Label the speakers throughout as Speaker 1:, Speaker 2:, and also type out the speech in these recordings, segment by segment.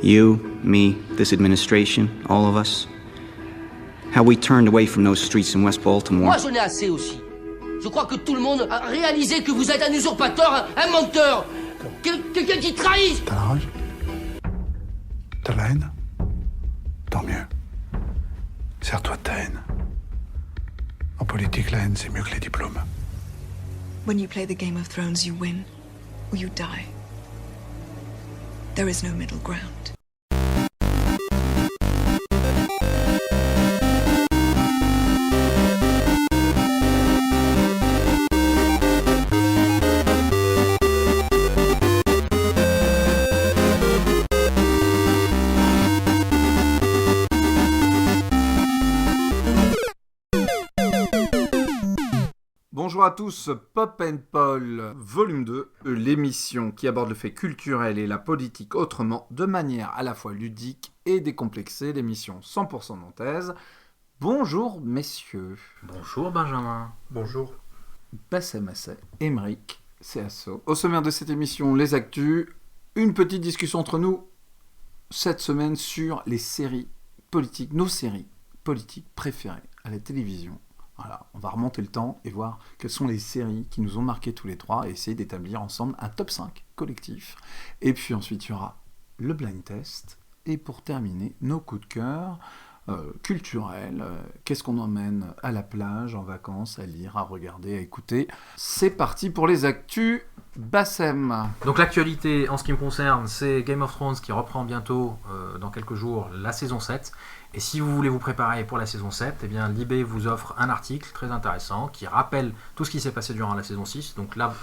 Speaker 1: You, me, this administration, all of us. How we turned away from those streets in West Baltimore.
Speaker 2: Moi, j'en ai assez aussi. Je crois que tout le monde a réalisé que vous êtes un usurpateur, un menteur, quelqu'un qui trahit.
Speaker 3: T'as la rage? T'as la haine? Tant mieux. Sers-toi de ta haine. En politique, la haine, c'est mieux que les diplômes.
Speaker 4: When you play the Game of Thrones, you win or you die. There is no middle ground.
Speaker 5: Bonjour à tous, Pop and Paul, volume 2, l'émission qui aborde le fait culturel et la politique autrement, de manière à la fois ludique et décomplexée, l'émission 100% nantaise. Bonjour messieurs.
Speaker 6: Bonjour Benjamin.
Speaker 3: Bonjour.
Speaker 5: Bassem Assay, Émeric, CSO. Au sommaire de cette émission, les actus, une petite discussion entre nous cette semaine sur les séries politiques, nos séries politiques préférées à la télévision. Voilà, on va remonter le temps et voir quelles sont les séries qui nous ont marqués tous les trois et essayer d'établir ensemble un top 5 collectif. Et puis ensuite, il y aura le blind test. Et pour terminer, nos coups de cœur culturels. Qu'est-ce qu'on emmène à la plage, en vacances, à lire, à regarder, à écouter. C'est parti pour les actus. Bassem.
Speaker 6: Donc l'actualité, en ce qui me concerne, c'est Game of Thrones qui reprend bientôt, dans quelques jours, la saison 7. Et si vous voulez vous préparer pour la saison 7, eh bien, Libé vous offre un article très intéressant qui rappelle tout ce qui s'est passé durant la saison 6. Donc là,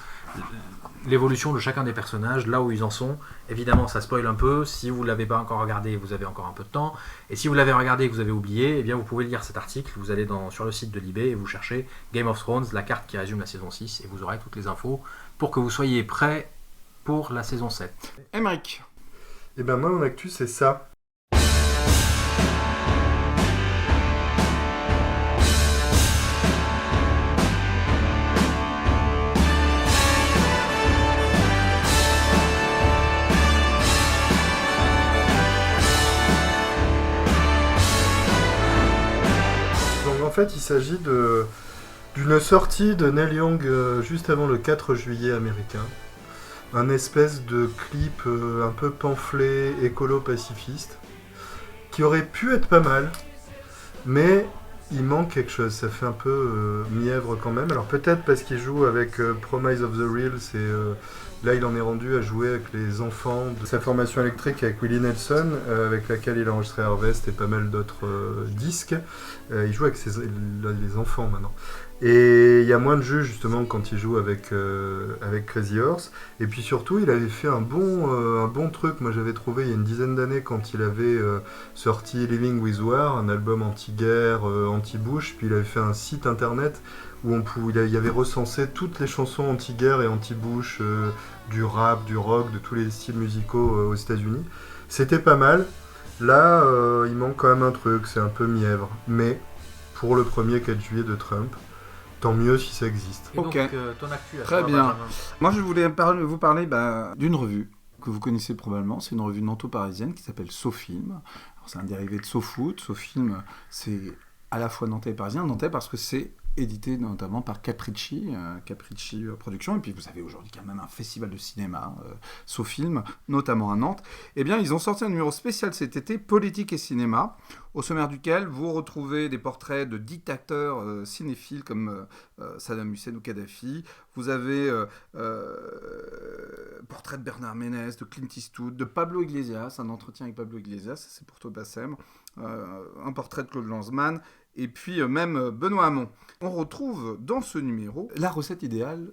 Speaker 6: l'évolution de chacun des personnages, là où ils en sont. Évidemment, ça spoil un peu. Si vous ne l'avez pas encore regardé, vous avez encore un peu de temps. Et si vous l'avez regardé et que vous avez oublié, eh bien, vous pouvez lire cet article. Vous allez sur le site de Libé et vous cherchez Game of Thrones, la carte qui résume la saison 6, et vous aurez toutes les infos pour que vous soyez prêts pour la saison 7.
Speaker 5: Émeric.
Speaker 7: Et ben moi, mon actu, c'est ça. En fait, il s'agit d'une sortie de Neil Young juste avant le 4 juillet américain. Un espèce de clip un peu pamphlet écolo-pacifiste qui aurait pu être pas mal, mais il manque quelque chose. Ça fait un peu mièvre quand même. Alors peut-être parce qu'il joue avec Promise of the Reals et là il en est rendu à jouer avec les enfants de sa formation électrique avec Willie Nelson, avec laquelle il a enregistré Harvest et pas mal d'autres disques. Il joue avec les enfants maintenant. Et il y a moins de jeux justement quand il joue avec Crazy Horse. Et puis surtout, il avait fait un bon truc. Moi j'avais trouvé il y a une dizaine d'années quand il avait sorti Living with War, un album anti-guerre, anti-Bush. Puis il avait fait un site internet où il avait recensé toutes les chansons anti-guerre et anti-Bush, du rap, du rock, de tous les styles musicaux aux États-Unis. C'était pas mal. Là, il manque quand même un truc, c'est un peu mièvre. Mais pour le premier 4 juillet de Trump, tant mieux si ça existe.
Speaker 6: Et
Speaker 5: Ok.
Speaker 6: donc, ton actu à
Speaker 5: Très
Speaker 6: toi,
Speaker 5: bien.
Speaker 6: Benjamin.
Speaker 5: Moi, je voulais vous parler d'une revue que vous connaissez probablement. C'est une revue nanto-parisienne qui s'appelle SoFilm. Alors, c'est un dérivé de SoFoot. SoFilm, c'est à la fois nantais et parisien. Nantais parce que c'est édité notamment par Capricci Productions, et puis vous avez aujourd'hui quand même un festival de cinéma, SoFilm, notamment à Nantes. Eh bien, ils ont sorti un numéro spécial cet été, Politique et cinéma, au sommaire duquel vous retrouvez des portraits de dictateurs cinéphiles comme Saddam Hussein ou Kadhafi. Vous avez portrait de Bernard Ménez, de Clint Eastwood, de Pablo Iglesias, un entretien avec Pablo Iglesias, c'est pour toi Bassem, un portrait de Claude Lanzmann, et puis même Benoît Hamon. On retrouve dans ce numéro la recette idéale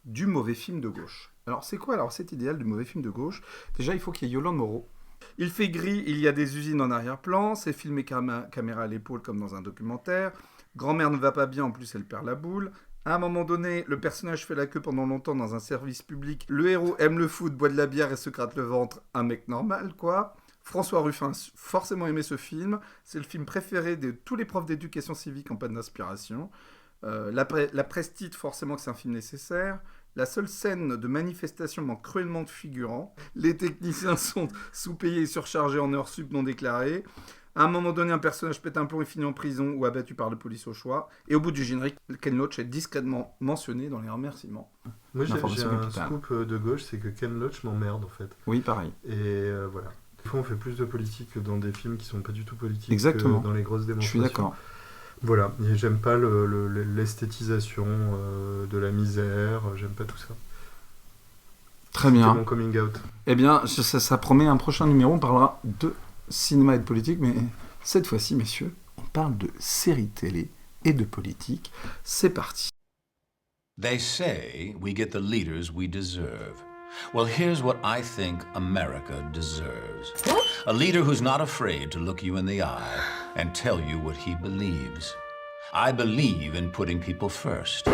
Speaker 5: du mauvais film de gauche. Alors c'est quoi la recette idéale du mauvais film de gauche ? Déjà, il faut qu'il y ait Yolande Moreau. Il fait gris, il y a des usines en arrière-plan, c'est filmé caméra à l'épaule comme dans un documentaire. Grand-mère ne va pas bien, en plus elle perd la boule. À un moment donné, le personnage fait la queue pendant longtemps dans un service public. Le héros aime le foot, boit de la bière et se gratte le ventre. Un mec normal, quoi. François Ruffin a forcément aimé ce film. C'est le film préféré de tous les profs d'éducation civique en panne d'inspiration. La presse titre forcément que c'est un film nécessaire. La seule scène de manifestation manque cruellement de figurants. Les techniciens sont sous-payés et surchargés en heures sup non déclarées. À un moment donné, un personnage pète un plomb et finit en prison ou abattu par la police au choix. Et au bout du générique, Ken Loach est discrètement mentionné dans les remerciements.
Speaker 7: Moi, j'ai
Speaker 1: L'information
Speaker 7: un
Speaker 1: capitale.
Speaker 7: scoop de gauche, c'est que Ken Loach m'emmerde, en fait.
Speaker 1: Oui, pareil.
Speaker 7: Et voilà. Des fois, on fait plus de politique que dans des films qui sont pas du tout politiques.
Speaker 1: Exactement.
Speaker 7: Que dans les grosses
Speaker 1: Je
Speaker 7: démonstrations.
Speaker 1: suis d'accord.
Speaker 7: Voilà. Et j'aime pas l'esthétisation de la misère. J'aime pas tout ça.
Speaker 1: Très
Speaker 7: C'est
Speaker 1: bien.
Speaker 7: mon coming out.
Speaker 1: Eh bien, ça promet un prochain numéro. On parlera de cinéma et de politique, mais cette fois-ci, messieurs, on parle de séries télé et de politique. C'est parti.
Speaker 8: They say we get the leaders we deserve. Well, here's what I think America deserves. A leader who's not afraid to look you in the eye and tell you what he believes. I believe in putting people first.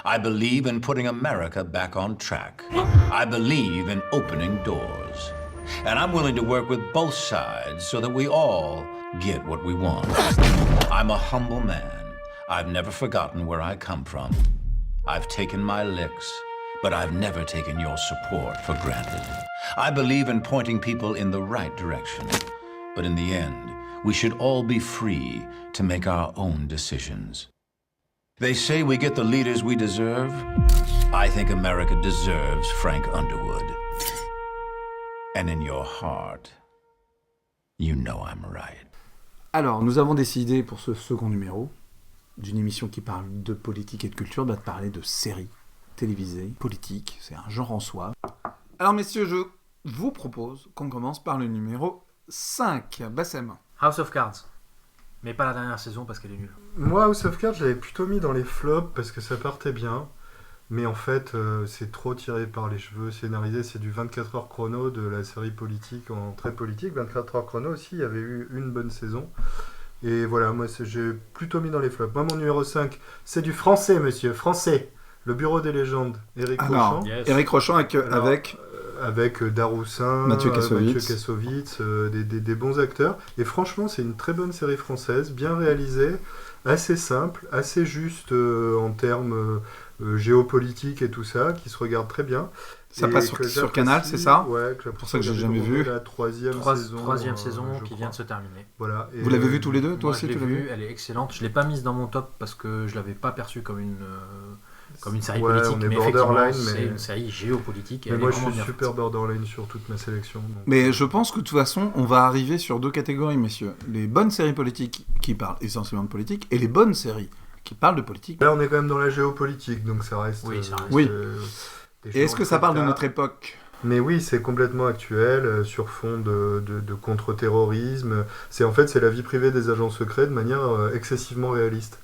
Speaker 8: I believe in putting America back on track. I believe in opening doors. And I'm willing to work with both sides so that we all get what we want. I'm a humble man. I've never forgotten where I come from. I've taken my licks, but I've never taken your support for granted. I believe in pointing people in the right direction. But in the end, we should all be free to make our own decisions. They say we get the leaders we deserve. I think America deserves Frank Underwood. And in your heart, you know I'm right.
Speaker 1: Alors, nous avons décidé pour ce second numéro d'une émission qui parle de politique et de culture, de parler de séries télévisées, politiques, c'est un genre en soi. Alors messieurs, je vous propose qu'on commence par le numéro 5, Bassem.
Speaker 6: House of Cards. Mais pas la dernière saison parce qu'elle est nulle.
Speaker 7: Moi, House of Cards, je l'avais plutôt mis dans les flops parce que ça partait bien. Mais en fait, c'est trop tiré par les cheveux, scénarisé. C'est du 24 heures chrono de la série politique en très politique. 24 heures chrono aussi, il y avait eu une bonne saison. Et voilà, moi, j'ai plutôt mis dans les flops. Moi, mon numéro 5, c'est du français, monsieur, français. Le Bureau des légendes, Éric
Speaker 1: Alors,
Speaker 7: Rochant.
Speaker 6: Yes.
Speaker 1: Éric Rochant avec
Speaker 7: Daroussin,
Speaker 1: Mathieu Kassovitz.
Speaker 7: des bons acteurs. Et franchement, c'est une très bonne série française, bien réalisée, assez simple, assez juste en termes géopolitiques et tout ça, qui se regarde très bien.
Speaker 1: Ça
Speaker 7: Et
Speaker 1: passe sur
Speaker 7: que j'apprécie,
Speaker 1: Canal, c'est ça?
Speaker 7: Ouais,
Speaker 1: Pour ça que j'ai jamais vu.
Speaker 7: La troisième
Speaker 6: Troisième saison
Speaker 7: je
Speaker 6: qui
Speaker 7: crois.
Speaker 6: vient de se terminer.
Speaker 7: Voilà. Et
Speaker 1: Vous l'avez vu tous les deux? Toi
Speaker 6: Moi,
Speaker 1: aussi,
Speaker 6: je l'ai
Speaker 1: tu l'as
Speaker 6: vue,
Speaker 1: vu?
Speaker 6: elle est excellente. Je l'ai pas mise dans mon top parce que je l'avais pas perçue comme une série
Speaker 7: Ouais,
Speaker 6: politique,
Speaker 7: on est
Speaker 6: mais effectivement,
Speaker 7: borderline,
Speaker 6: c'est
Speaker 7: mais-
Speaker 6: une série géopolitique. Et
Speaker 7: Mais
Speaker 6: elle
Speaker 7: moi,
Speaker 6: est
Speaker 7: je
Speaker 6: vraiment
Speaker 7: suis
Speaker 6: bien
Speaker 7: super
Speaker 6: faite.
Speaker 7: borderline sur toute ma sélection. donc.
Speaker 1: Mais je pense que de toute façon, on va arriver sur deux catégories, messieurs. Les bonnes séries politiques qui parlent essentiellement de politique et les bonnes séries qui parlent de politique.
Speaker 7: Là, on est quand même dans la géopolitique, donc ça reste.
Speaker 6: Oui, ça reste.
Speaker 1: Oui.
Speaker 7: Des
Speaker 1: Et est-ce
Speaker 7: choses
Speaker 1: que ça parle de
Speaker 7: comme
Speaker 1: notre époque?
Speaker 7: Mais oui, c'est complètement actuel, sur fond de contre-terrorisme. C'est la vie privée des agents secrets de manière excessivement réaliste.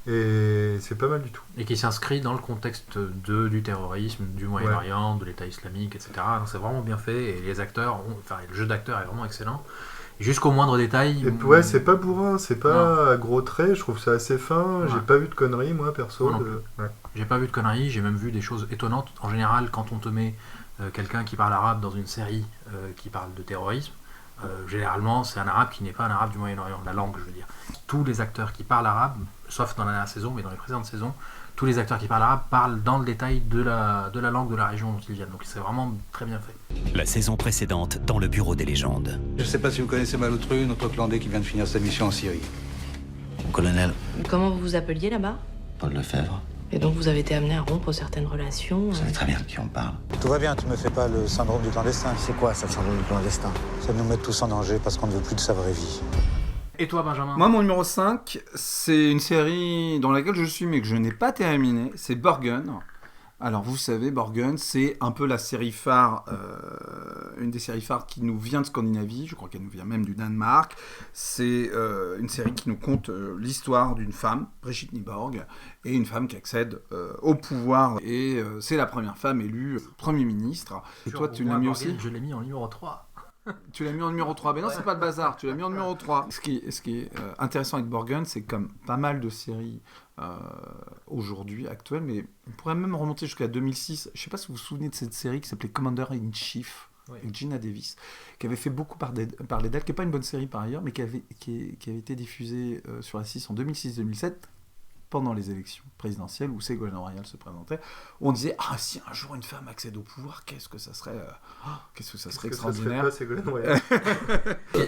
Speaker 7: Et c'est pas mal du tout.
Speaker 6: Et qui s'inscrit dans le contexte du terrorisme, du Moyen-Orient, de l'État islamique, etc. Donc c'est vraiment bien fait et les acteurs, le jeu d'acteur est vraiment excellent. Jusqu'au moindre détail.
Speaker 7: Et ouais, c'est pas bourrin, c'est pas à gros traits, je trouve ça assez fin.
Speaker 6: Ouais.
Speaker 7: J'ai pas vu de conneries, moi, perso.
Speaker 6: Moi non plus.
Speaker 7: Ouais.
Speaker 6: J'ai pas vu de conneries, j'ai même vu des choses étonnantes. En général, quand on te met quelqu'un qui parle arabe dans une série qui parle de terrorisme, généralement c'est un arabe qui n'est pas un arabe du Moyen-Orient, la langue je veux dire. Tous les acteurs qui parlent arabe, sauf dans la dernière saison, mais dans les précédentes saisons, tous les acteurs qui parlent arabe parlent dans le détail de la langue de la région dont ils viennent. Donc c'est vraiment très bien fait.
Speaker 9: La saison précédente dans le Bureau des légendes.
Speaker 10: Je sais pas si vous connaissez Malotru, notre Clandé qui vient de finir sa mission en Syrie.
Speaker 11: Colonel,
Speaker 12: Comment vous vous appeliez là-bas?
Speaker 11: Paul Lefebvre,
Speaker 12: Et donc vous avez été amené à rompre certaines relations
Speaker 11: vous savez très bien de qui on parle.
Speaker 10: Tout va bien, tu me fais pas le syndrome du clandestin.
Speaker 11: C'est quoi ça, le syndrome du clandestin?
Speaker 10: Ça nous met tous en danger parce qu'on ne veut plus de sa vraie vie.
Speaker 6: Et toi Benjamin?
Speaker 1: Moi, mon numéro 5, c'est une série dans laquelle je suis mais que je n'ai pas terminée. C'est Borgen. Alors, vous savez, Borgen, c'est un peu la série phare, une des séries phares qui nous vient de Scandinavie. Je crois qu'elle nous vient même du Danemark. C'est une série qui nous conte l'histoire d'une femme, Brigitte Nyborg, et une femme qui accède au pouvoir. Et c'est la première femme élue Premier ministre. Et toi, tu l'as mis aussi?
Speaker 6: Je l'ai mis en numéro 3.
Speaker 1: Tu l'as mis en numéro 3. Mais non, c'est pas le bazar. Tu l'as mis en numéro 3. Ce qui est intéressant avec Borgen, c'est comme pas mal de séries aujourd'hui, actuelles, mais on pourrait même remonter jusqu'à 2006. Je sais pas si vous vous souvenez de cette série qui s'appelait Commander in Chief, avec Gina Davis, qui avait fait beaucoup parler d'elle, qui n'est pas une bonne série par ailleurs, mais qui avait été diffusée sur la 6 en 2006-2007. pendant les élections présidentielles où Ségolène Royal se présentait, on disait si un jour une femme accède au pouvoir, qu'est-ce que ça serait extraordinaire.
Speaker 7: Ça serait pas Ségolène Royal.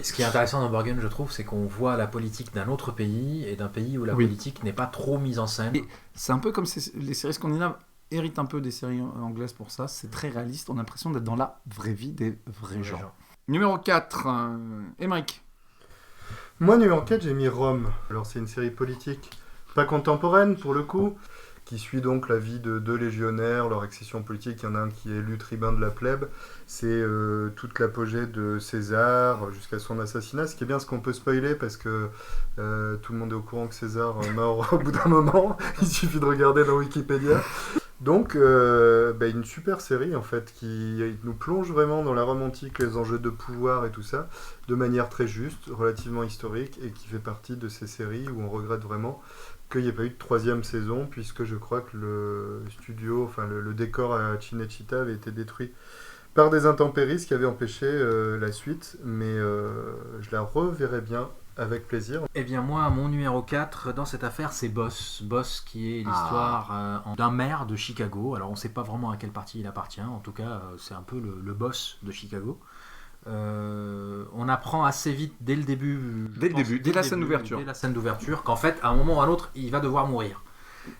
Speaker 6: Ce qui est intéressant dans Borgen, je trouve, c'est qu'on voit la politique d'un autre pays et d'un pays où la politique n'est pas trop mise en scène.
Speaker 1: Et c'est un peu comme les séries scandinaves héritent un peu des séries anglaises pour ça, c'est très réaliste, on a l'impression d'être dans la vraie vie des vrais gens. Numéro 4, Émeric.
Speaker 7: Moi, numéro 4, j'ai mis Rome. Alors, c'est une série politique, pas contemporaine pour le coup, qui suit donc la vie de deux légionnaires, leur accession politique. Il y en a un qui est élu tribun de la plèbe. C'est toute l'apogée de César jusqu'à son assassinat. Ce qui est bien, ce qu'on peut spoiler, parce que tout le monde est au courant que César meurt au bout d'un moment. Il suffit de regarder dans Wikipédia. Donc, une super série en fait qui nous plonge vraiment dans la Rome antique, les enjeux de pouvoir et tout ça, de manière très juste, relativement historique, et qui fait partie de ces séries où on regrette vraiment qu'il n'y ait pas eu de 3e saison, puisque je crois que le studio, le décor à Cinecittà avait été détruit par des intempéries, ce qui avait empêché la suite, mais je la reverrai bien. Avec plaisir.
Speaker 6: Eh bien moi, mon numéro 4 dans cette affaire, c'est Boss. Boss qui est l'histoire d'un maire de Chicago. Alors on ne sait pas vraiment à quel parti il appartient. En tout cas, c'est un peu le boss de Chicago. On apprend assez vite dès le début.
Speaker 1: Dès la scène d'ouverture.
Speaker 6: Dès la scène d'ouverture, qu'en fait, à un moment ou à un autre, il va devoir mourir.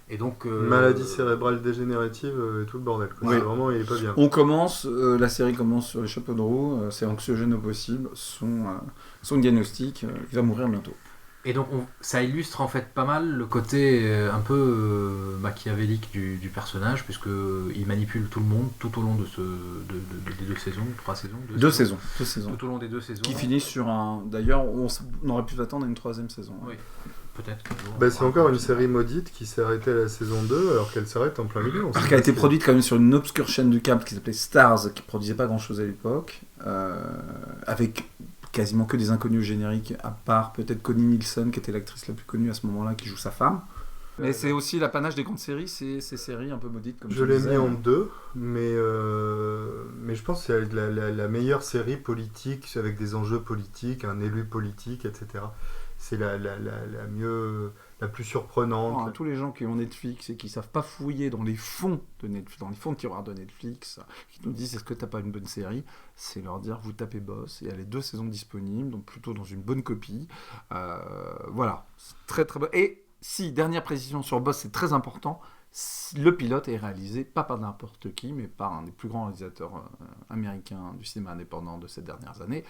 Speaker 6: Et donc,
Speaker 7: maladie cérébrale dégénérative et tout le bordel.
Speaker 1: Oui.
Speaker 7: Vraiment, il est pas bien.
Speaker 1: On commence, la série commence sur les chapeaux de roue, c'est anxiogène au possible, son diagnostic, il va mourir bientôt.
Speaker 6: Et donc ça illustre en fait pas mal le côté un peu machiavélique du personnage, puisqu'il manipule tout le monde tout au long de des 2 saisons, 3 saisons.
Speaker 1: 2 saisons.
Speaker 6: Tout au long des 2 saisons.
Speaker 1: Qui finissent sur un... D'ailleurs, on aurait pu s'attendre à une 3e saison.
Speaker 6: Oui. Peut-être.
Speaker 7: C'est encore une série maudite qui s'est arrêtée à la saison 2 alors qu'elle s'arrête en plein milieu.
Speaker 1: Parce qu'elle a été produite quand même sur une obscure chaîne du câble qui s'appelait Stars, qui produisait pas grand chose à l'époque, avec quasiment que des inconnus génériques, à part peut-être Connie Nielsen qui était l'actrice la plus connue à ce moment-là, qui joue sa femme. Mais c'est aussi l'apanage des grandes séries, ces séries un peu maudites comme
Speaker 7: je l'ai mis en 2, mais je pense que c'est la meilleure série politique avec des enjeux politiques, un élu politique, etc. C'est la plus surprenante.
Speaker 1: Tous les gens qui ont Netflix et qui savent pas fouiller dans les fonds de Netflix, dans les fonds de tiroirs de Netflix, qui nous disent est-ce que t'as pas une bonne série, c'est leur dire vous tapez Boss, et il y a les 2 saisons disponibles, donc plutôt dans une bonne copie. Voilà, c'est très très bon. Et si, dernière précision sur Boss, c'est très important, le pilote est réalisé pas par n'importe qui, mais par un des plus grands réalisateurs américains du cinéma indépendant de ces dernières années,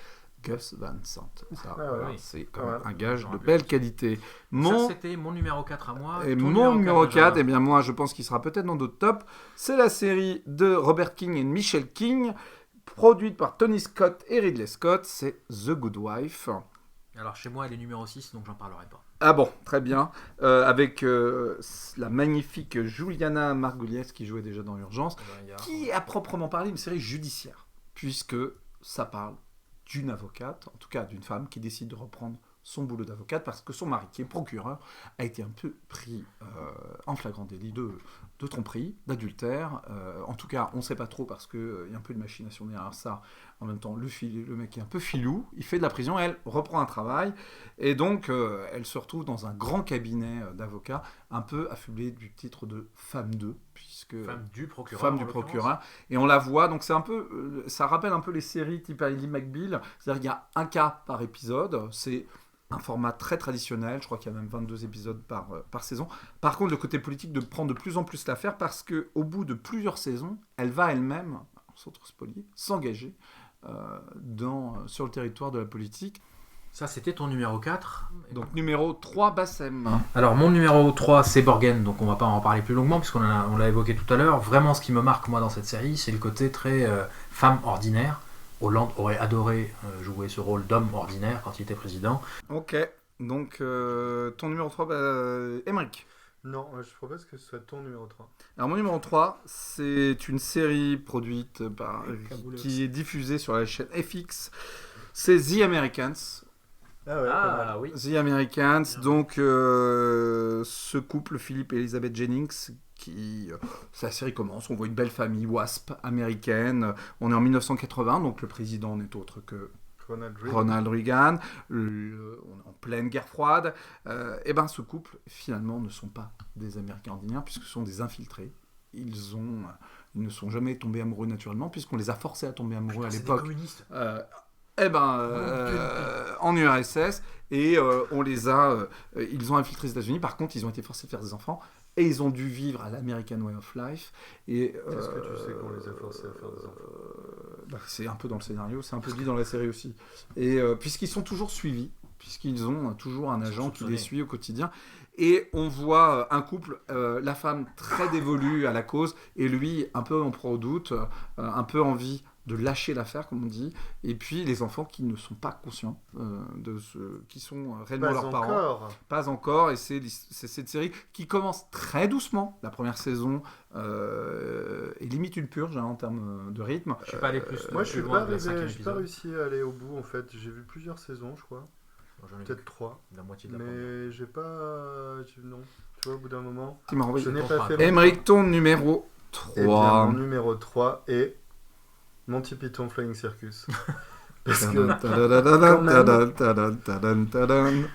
Speaker 1: Gus Van Sant. Ça, c'est quand même un gage de belle qualité.
Speaker 6: Ça, c'était mon numéro 4 à moi.
Speaker 1: Et mon numéro 4, eh bien moi, je pense qu'il sera peut-être dans d'autres tops. C'est la série de Robert King et Michelle King, produite par Tony Scott et Ridley Scott. C'est The Good Wife.
Speaker 6: Alors, chez moi, elle est numéro 6, donc j'en parlerai pas.
Speaker 1: Ah bon, très bien. Avec la magnifique Juliana Margulies, qui jouait déjà dans Urgence, qui, à proprement parler, une série judiciaire, puisque ça parle d'une avocate, en tout cas d'une femme, qui décide de reprendre son boulot d'avocate parce que son mari, qui est procureur, a été un peu pris en flagrant délit de tromperie, d'adultère. En tout cas, on ne sait pas trop parce qu'il y a un peu de machination derrière ça. En même temps, le mec est un peu filou, il fait de la prison, elle reprend un travail, et donc elle se retrouve dans un grand cabinet d'avocats, un peu affublée du titre de femme 2, puisque
Speaker 6: femme du procureur.
Speaker 1: Femme du procureur. Et on la voit, donc c'est un peu, ça rappelle un peu les séries type Ally McBeal, c'est-à-dire qu'il y a un cas par épisode, c'est un format très traditionnel, je crois qu'il y a même 22 épisodes par saison. Par contre, le côté politique de prendre de plus en plus l'affaire, parce qu'au bout de plusieurs saisons, elle va elle-même, sans trop spoiler, s'engager sur le territoire de la politique.
Speaker 6: Ça, c'était ton numéro 4.
Speaker 1: Donc numéro 3, Bassem.
Speaker 6: Alors, mon numéro 3, c'est Borgen, donc on va pas en parler plus longuement, puisqu'on l'a évoqué tout à l'heure. Vraiment, ce qui me marque, moi, dans cette série, c'est le côté très femme ordinaire. Hollande aurait adoré jouer ce rôle d'homme ordinaire quand il était président.
Speaker 1: Ok, donc ton numéro 3, Émeric.
Speaker 7: Non, je propose que ce soit ton numéro 3.
Speaker 1: Alors mon numéro 3, c'est une série produite qui est diffusée sur la chaîne FX. C'est The Americans.
Speaker 7: Ah
Speaker 6: oui.
Speaker 1: The Americans, donc ce couple, Philip et Elizabeth Jennings, la série commence, on voit une belle famille WASP américaine, on est en 1980, donc le président n'est autre que
Speaker 5: Ronald Reagan, on est en pleine guerre froide, et ben ce couple finalement ne sont pas des Américains ordinaires puisque ce sont des infiltrés. Ils ne sont jamais tombés amoureux naturellement puisqu'on les a forcés à tomber amoureux à l'époque. En URSS, et on les a, ils ont infiltré les États-Unis. Par contre, ils ont été forcés de faire des enfants et ils ont dû vivre à l'American Way of Life. Et
Speaker 7: qu'est-ce que tu sais qu'on les a forcés à faire des enfants?
Speaker 5: C'est un peu dans le scénario, c'est un peu dit dans la série aussi. Et puisqu'ils sont toujours suivis, puisqu'ils ont toujours un agent qui les suit au quotidien. Et on voit un couple, la femme très dévolue à la cause, et lui un peu en proie au doute, un peu envie de lâcher l'affaire, comme on dit, et puis les enfants qui ne sont pas conscients de ce qui sont réellement leurs parents. Pas encore, et c'est cette série qui commence très doucement. La première saison est limite une purge en termes de rythme.
Speaker 6: Je suis pas allé plus.
Speaker 7: Moi, je suis pas réussi à aller au bout en fait. J'ai vu plusieurs saisons, je crois. Peut-être 3.
Speaker 6: La moitié de la
Speaker 7: mais j'ai pas. Non. Tu vois, au bout d'un moment.
Speaker 5: Je n'ai pas fait. Émeric, ton numéro 3.
Speaker 7: Eh bien, mon numéro 3 est Monty Python Flying Circus. Parce que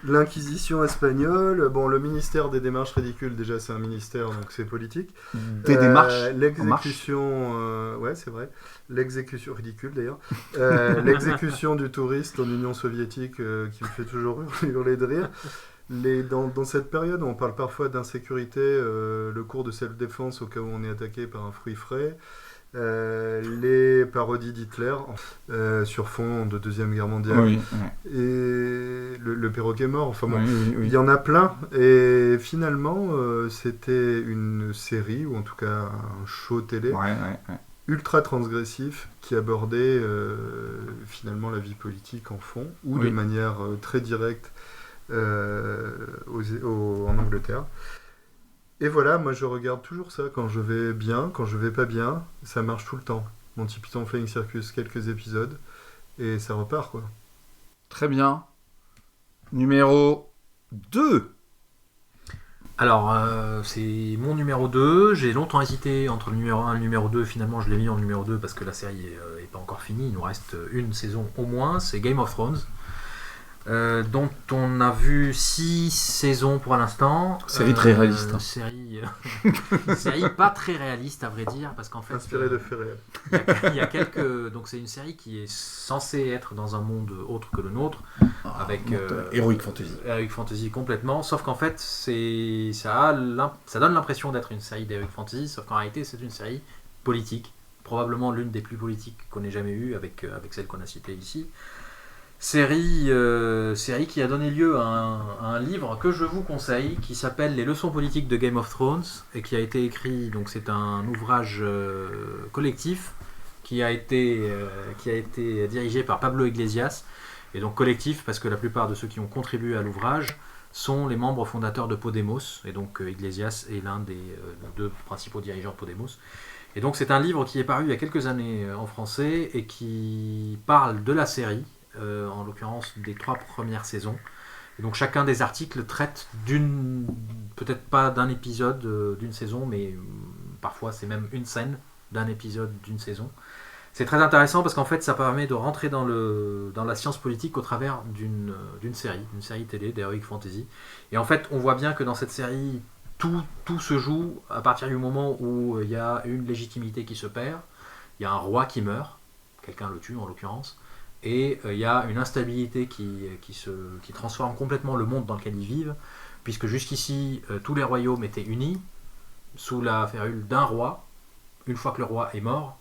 Speaker 7: l'Inquisition espagnole, bon, le ministère des démarches ridicules, déjà c'est un ministère, donc c'est politique.
Speaker 5: Des démarches.
Speaker 7: L'exécution, ouais, c'est vrai. L'exécution ridicule d'ailleurs. L'exécution du touriste en Union soviétique qui me fait toujours hurler de rire. Dans cette période, on parle parfois d'insécurité, le cours de self-défense au cas où on est attaqué par un fruit frais. Les parodies d'Hitler sur fond de Deuxième Guerre mondiale, et le perroquet mort, enfin bon, il y en a plein, et finalement c'était une série, ou en tout cas un show télé ultra transgressif qui abordait finalement la vie politique en fond, ou de manière très directe en Angleterre. Et voilà, moi je regarde toujours ça quand je vais bien, quand je vais pas bien, ça marche tout le temps. Monty Python Flying Circus, quelques épisodes, et ça repart quoi.
Speaker 5: Très bien. Numéro 2.
Speaker 6: Alors, c'est mon numéro 2. J'ai longtemps hésité entre le numéro 1 et le numéro 2. Finalement, je l'ai mis en numéro 2 parce que la série est pas encore finie. Il nous reste une saison au moins. C'est Game of Thrones. Dont on a vu 6 saisons pour l'instant.
Speaker 5: Série très réaliste.
Speaker 6: Série pas très réaliste à vrai dire, parce qu'en fait
Speaker 7: inspirée de faits réels.
Speaker 6: Il y a quelques, donc c'est une série qui est censée être dans un monde autre que le nôtre, avec
Speaker 5: Heroic Fantasy.
Speaker 6: Heroic Fantasy complètement, sauf qu'en fait ça donne l'impression d'être une série d'Heroic Fantasy, sauf qu'en réalité c'est une série politique, probablement l'une des plus politiques qu'on ait jamais eues avec celle qu'on a citée ici. Série qui a donné lieu à un livre que je vous conseille, qui s'appelle Les leçons politiques de Game of Thrones, et qui a été écrit, donc c'est un ouvrage collectif qui a été dirigé par Pablo Iglesias, et donc collectif parce que la plupart de ceux qui ont contribué à l'ouvrage sont les membres fondateurs de Podemos, et donc Iglesias est l'un des deux principaux dirigeants de Podemos. Et donc c'est un livre qui est paru il y a quelques années en français et qui parle de la série, en l'occurrence des 3 premières saisons. Et donc chacun des articles traite peut-être pas d'un épisode d'une saison, mais parfois c'est même une scène d'un épisode d'une saison. C'est très intéressant parce qu'en fait ça permet de rentrer dans la science politique au travers d'une série télé d'Heroic Fantasy. Et en fait on voit bien que dans cette série tout se joue à partir du moment où il y a une légitimité qui se perd, il y a un roi qui meurt, quelqu'un le tue en l'occurrence, et il y a une instabilité qui transforme complètement le monde dans lequel ils vivent, puisque jusqu'ici tous les royaumes étaient unis sous la férule d'un roi. Une fois que le roi est mort,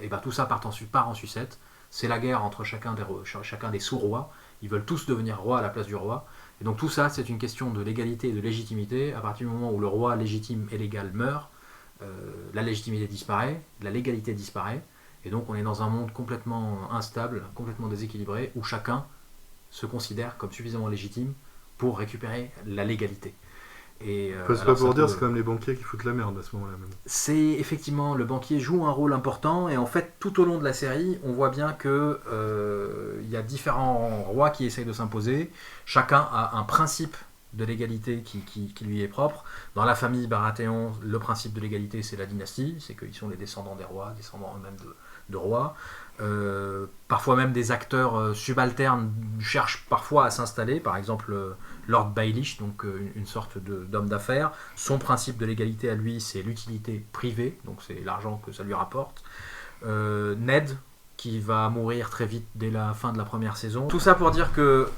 Speaker 6: et ben tout ça part en sucette. C'est la guerre entre chacun des sous-rois. Ils veulent tous devenir rois à la place du roi. Et donc tout ça, c'est une question de légalité et de légitimité. À partir du moment où le roi légitime et légal meurt, la légitimité disparaît, la légalité disparaît. Et donc on est dans un monde complètement instable, complètement déséquilibré, où chacun se considère comme suffisamment légitime pour récupérer la légalité. Et,
Speaker 7: c'est pas pour dire, c'est quand même les banquiers qui foutent la merde à ce moment-là même.
Speaker 6: C'est effectivement, le banquier joue un rôle important, et en fait tout au long de la série, on voit bien que y a différents rois qui essayent de s'imposer. Chacun a un principe de l'égalité qui lui est propre. Dans la famille Baratheon, le principe de l'égalité, c'est la dynastie, c'est qu'ils sont les descendants des rois, descendants eux-mêmes de rois. Parfois même des acteurs subalternes cherchent parfois à s'installer, par exemple Lord Baelish, donc une sorte d'homme d'affaires. Son principe de l'égalité à lui, c'est l'utilité privée, donc c'est l'argent que ça lui rapporte. Ned, qui va mourir très vite dès la fin de la première saison. Tout ça pour dire que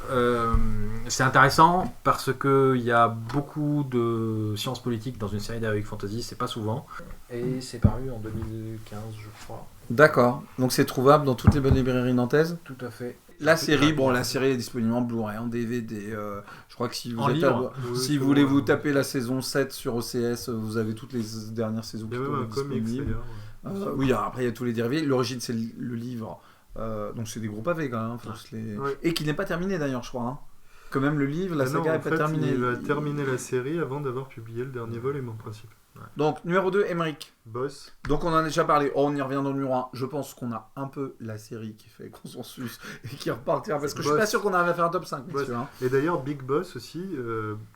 Speaker 6: c'est intéressant parce qu'il y a beaucoup de sciences politiques dans une série d'heroic fantasy, c'est pas souvent. Et c'est paru en 2015, je crois.
Speaker 1: D'accord, donc c'est trouvable dans toutes les bonnes librairies nantaises ?
Speaker 6: Tout à fait.
Speaker 1: La série est disponible en Blu-ray, en DVD. Je crois que si vous voulez vous taper la saison 7 sur OCS, vous avez toutes les dernières saisons.
Speaker 7: Il y a même un comics d'ailleurs.
Speaker 1: Oui, après il y a tous les dérivés. L'origine, c'est le livre. Donc c'est des gros pavés quand même. Et qui n'est pas terminé d'ailleurs, je crois. Hein. Que même le livre, la saga n'est pas terminée.
Speaker 7: Il va terminer la série avant d'avoir publié le dernier volume en principe.
Speaker 1: Ouais. Donc numéro 2, Emmerich.
Speaker 7: Boss.
Speaker 1: Donc on en a déjà parlé. On y revient dans le numéro 1. Je pense qu'on a un peu la série qui fait consensus et qui repartira. Parce que je suis pas sûr qu'on arrive à faire un top 5. Monsieur, hein.
Speaker 7: Et d'ailleurs, Big Boss aussi,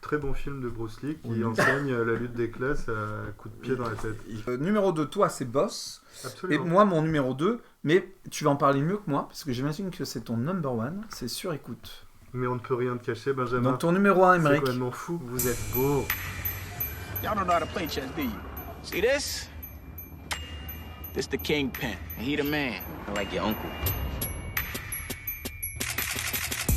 Speaker 7: très bon film de Bruce Lee qui enseigne la lutte des classes à coups de pied dans la tête.
Speaker 1: Numéro 2, toi, c'est Boss.
Speaker 7: Absolument.
Speaker 1: Et moi, mon numéro 2, mais tu vas en parler mieux que moi, parce que j'imagine que c'est ton number 1, c'est Sur Écoute.
Speaker 7: Mais on ne peut rien te cacher, Benjamin.
Speaker 1: Donc ton numéro 1, Emmerich.
Speaker 7: C'est complètement fou. Vous êtes beau.
Speaker 13: Y'all don't know how to play chess, do you? See this? This the kingpin, and he the man. I like your uncle.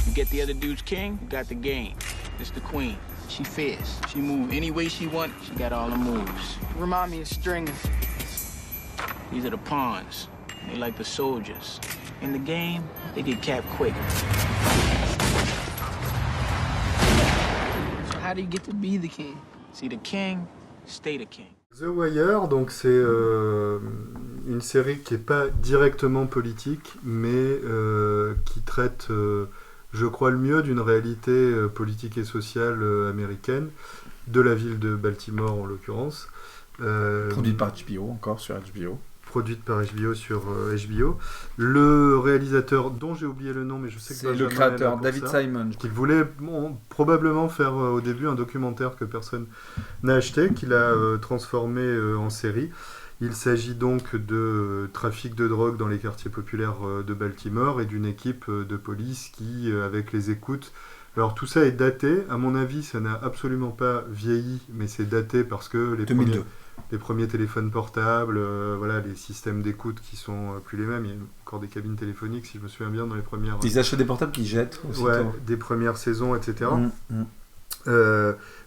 Speaker 13: You get the other dude's king, you got the game. This the queen. She fierce. She move any way she want. She got all the moves.
Speaker 14: Remind me of Stringer.
Speaker 13: These are the pawns. They like the soldiers. In the game, they get capped quick.
Speaker 14: So how do you get to be the king?
Speaker 13: See, the king, stay the king.
Speaker 7: The Wire, donc c'est une série qui n'est pas directement politique, mais qui traite, je crois, le mieux d'une réalité politique et sociale américaine, de la ville de Baltimore en l'occurrence.
Speaker 1: Produite par HBO, encore sur HBO.
Speaker 7: Produite par HBO sur HBO. Le réalisateur, dont j'ai oublié le nom, mais je sais que
Speaker 1: c'est le créateur, David Simon.
Speaker 7: Qui voulait probablement faire au début un documentaire que personne n'a acheté, qu'il a transformé en série. Il s'agit donc de trafic de drogue dans les quartiers populaires de Baltimore et d'une équipe de police qui, avec les écoutes... Alors tout ça est daté, à mon avis ça n'a absolument pas vieilli, mais c'est daté parce que les premiers téléphones portables, voilà, les systèmes d'écoute qui sont plus les mêmes, il y a encore des cabines téléphoniques si je me souviens bien dans les premières...
Speaker 1: Ils achètent des portables qui jettent aussi.
Speaker 7: Ouais, des premières saisons, etc.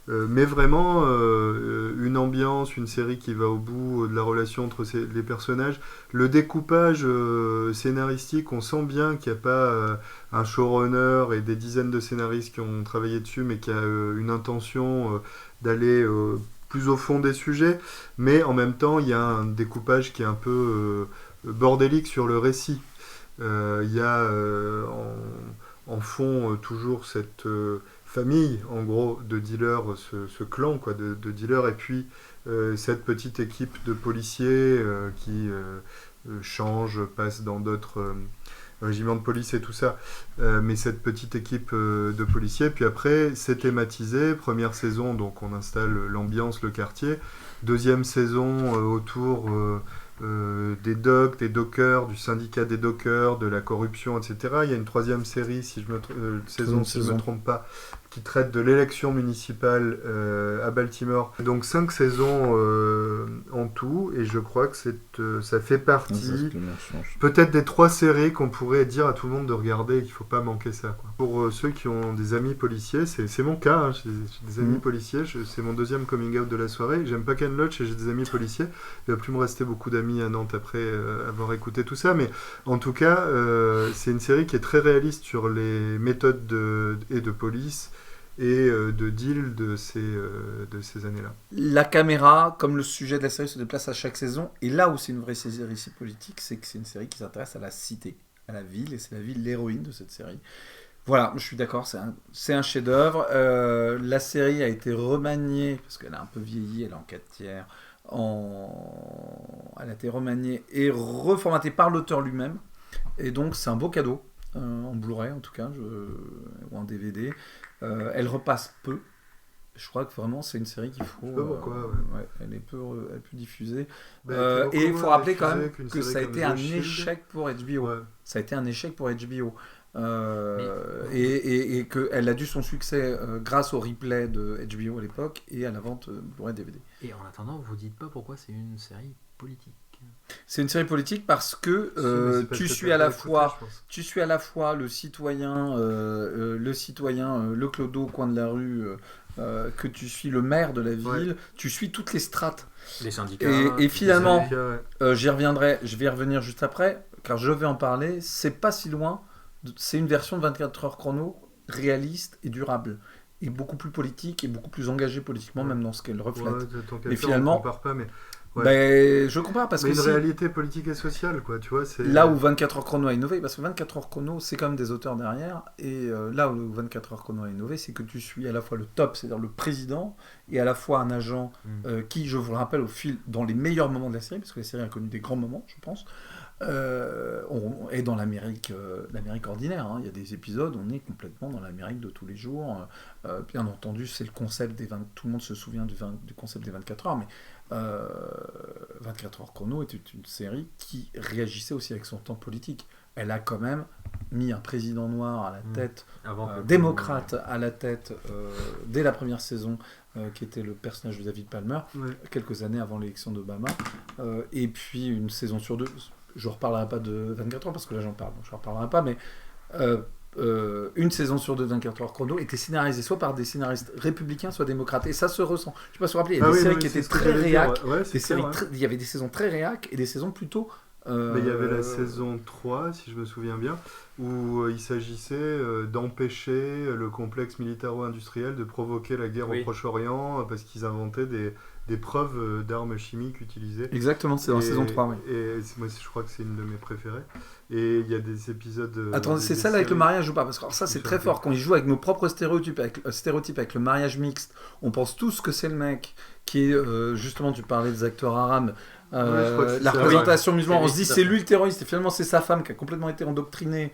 Speaker 7: Mais vraiment une ambiance, une série qui va au bout de la relation entre les personnages. Le découpage scénaristique, on sent bien qu'il n'y a pas un showrunner et des dizaines de scénaristes qui ont travaillé dessus, mais qu'il y a une intention d'aller plus au fond des sujets, mais en même temps il y a un découpage qui est un peu bordélique sur le récit. Il y a en fond toujours cette... famille, en gros, de dealers, ce clan quoi, de dealers, et puis cette petite équipe de policiers qui change, passe dans d'autres régiments de police et tout ça, mais cette petite équipe de policiers, puis après c'est thématisé, première saison, donc on installe l'ambiance, le quartier, deuxième saison autour... des docks, des dockers, du syndicat des dockers, de la corruption, etc. Il y a une troisième série, si je me trompe pas, qui traite de l'élection municipale à Baltimore. Donc 5 saisons en tout, et je crois que ça fait partie peut-être des 3 séries qu'on pourrait dire à tout le monde de regarder et qu'il ne faut pas manquer ça, quoi. Pour ceux qui ont des amis policiers, c'est mon cas, hein, j'ai des amis policiers, c'est mon deuxième coming out de la soirée. J'aime pas Ken Loach et j'ai des amis policiers. Il ne va plus me rester beaucoup d'amis à Nantes après avoir écouté tout ça, mais en tout cas, c'est une série qui est très réaliste sur les méthodes de police et de deal de ces années-là.
Speaker 1: La caméra, comme le sujet de la série se déplace à chaque saison, et là où c'est une vraie série politique, c'est que c'est une série qui s'intéresse à la cité, à la ville, et c'est la ville l'héroïne de cette série. Voilà, je suis d'accord, c'est un chef-d'œuvre. La série a été remaniée, parce qu'elle a un peu vieilli, elle est en 4 tiers, elle a été remaniée et reformatée par l'auteur lui-même, et donc c'est un beau cadeau, en Blu-ray en tout cas, ou en DVD. Elle repasse peu, Je crois que vraiment c'est une série qu'il faut.
Speaker 7: Je sais pas pourquoi.
Speaker 1: Ouais, elle est peu diffusée.
Speaker 7: Bah,
Speaker 1: et il faut rappeler quand même
Speaker 7: qu'une
Speaker 1: que
Speaker 7: série
Speaker 1: ça a
Speaker 7: comme
Speaker 1: été
Speaker 7: The
Speaker 1: un
Speaker 7: Shield.
Speaker 1: échec pour HBO.
Speaker 7: Ouais.
Speaker 1: Ça a été un échec pour HBO. Et qu'elle a dû son succès grâce au replay de HBO à l'époque et à la vente Blu-ray DVD.
Speaker 6: Et en attendant, vous dites pas pourquoi c'est une série politique.
Speaker 1: C'est une série politique parce que tu suis à la fois le citoyen, le clodo au coin de la rue, que tu suis le maire de la ville, tu suis toutes les strates.
Speaker 6: Les syndicats.
Speaker 1: Et finalement,
Speaker 7: Les syndicats,
Speaker 1: j'y reviendrai, je vais y revenir juste après, car je vais en parler. C'est pas si loin. C'est une version de 24 heures chrono réaliste et durable. Et beaucoup plus politique et beaucoup plus engagée politiquement, même dans ce qu'elle reflète.
Speaker 7: Mais
Speaker 1: finalement,
Speaker 7: on compare pas, mais...
Speaker 1: je compare parce que
Speaker 7: une réalité politique et sociale, quoi, tu vois, c'est...
Speaker 1: Là où 24 heures chrono a innové, parce que 24 heures chrono, c'est quand même des auteurs derrière, et là où 24 heures chrono a innové, c'est que tu suis à la fois le top, c'est-à-dire le président, et à la fois un agent qui, je vous le rappelle, dans les meilleurs moments de la série, parce que la série a connu des grands moments, je pense, on est dans l'Amérique ordinaire, hein. Il y a des épisodes, on est complètement dans l'Amérique de tous les jours. Bien entendu, c'est le concept tout le monde se souvient du concept des 24 heures, mais 24 heures chrono était une série qui réagissait aussi avec son temps politique. Elle a quand même mis un président noir à la tête, démocrate à la tête, dès la première saison, qui était le personnage de David Palmer, quelques années avant l'élection d'Obama, et puis une saison sur deux. Je ne reparlerai pas de 24 heures parce que là j'en parle, donc je ne reparlerai pas, mais une saison sur deux de 24 heures chrono était scénarisée soit par des scénaristes républicains, soit démocrates, et ça se ressent. Je ne sais pas si vous vous rappelez, il y a des séries qui étaient très réac, il y avait des saisons très réac et des saisons plutôt...
Speaker 7: Mais il y avait la saison 3, si je me souviens bien, où il s'agissait d'empêcher le complexe militaro-industriel de provoquer la guerre au Proche-Orient parce qu'ils inventaient des preuves d'armes chimiques utilisées.
Speaker 1: Exactement, c'est dans la saison 3, oui.
Speaker 7: Et moi, je crois que c'est une de mes préférées. Et il y a des épisodes...
Speaker 1: Attends, c'est celle avec le mariage ou pas? Parce que ça, c'est très fort. Quand ils jouent avec nos propres stéréotypes, avec le mariage mixte, on pense tous que c'est le mec qui est... justement, tu parlais des acteurs arabes. La représentation musulmane, on se dit c'est lui le terroriste, et finalement c'est sa femme qui a complètement été endoctrinée,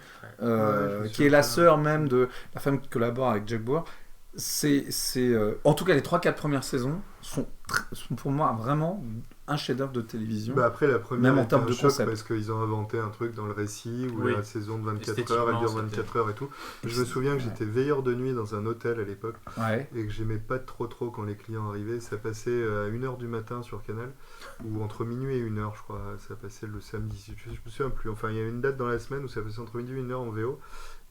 Speaker 1: qui est la sœur même de la femme qui collabore avec Jack Bauer. En tout cas, les 3-4 premières saisons sont pour moi vraiment un chef-d'œuvre de télévision.
Speaker 7: Après, la première,
Speaker 1: même en termes de concept,
Speaker 7: parce qu'ils ont inventé un truc dans le récit où la saison de 24 heures, elle dure 24 heures et tout. Je me souviens que j'étais veilleur de nuit dans un hôtel à l'époque, et que j'aimais pas trop quand les clients arrivaient. Ça passait à 1h du matin sur Canal, ou entre minuit et 1h, je crois. Ça passait le samedi, je me souviens plus. Enfin, il y a une date dans la semaine où ça passait entre minuit et 1h en VO,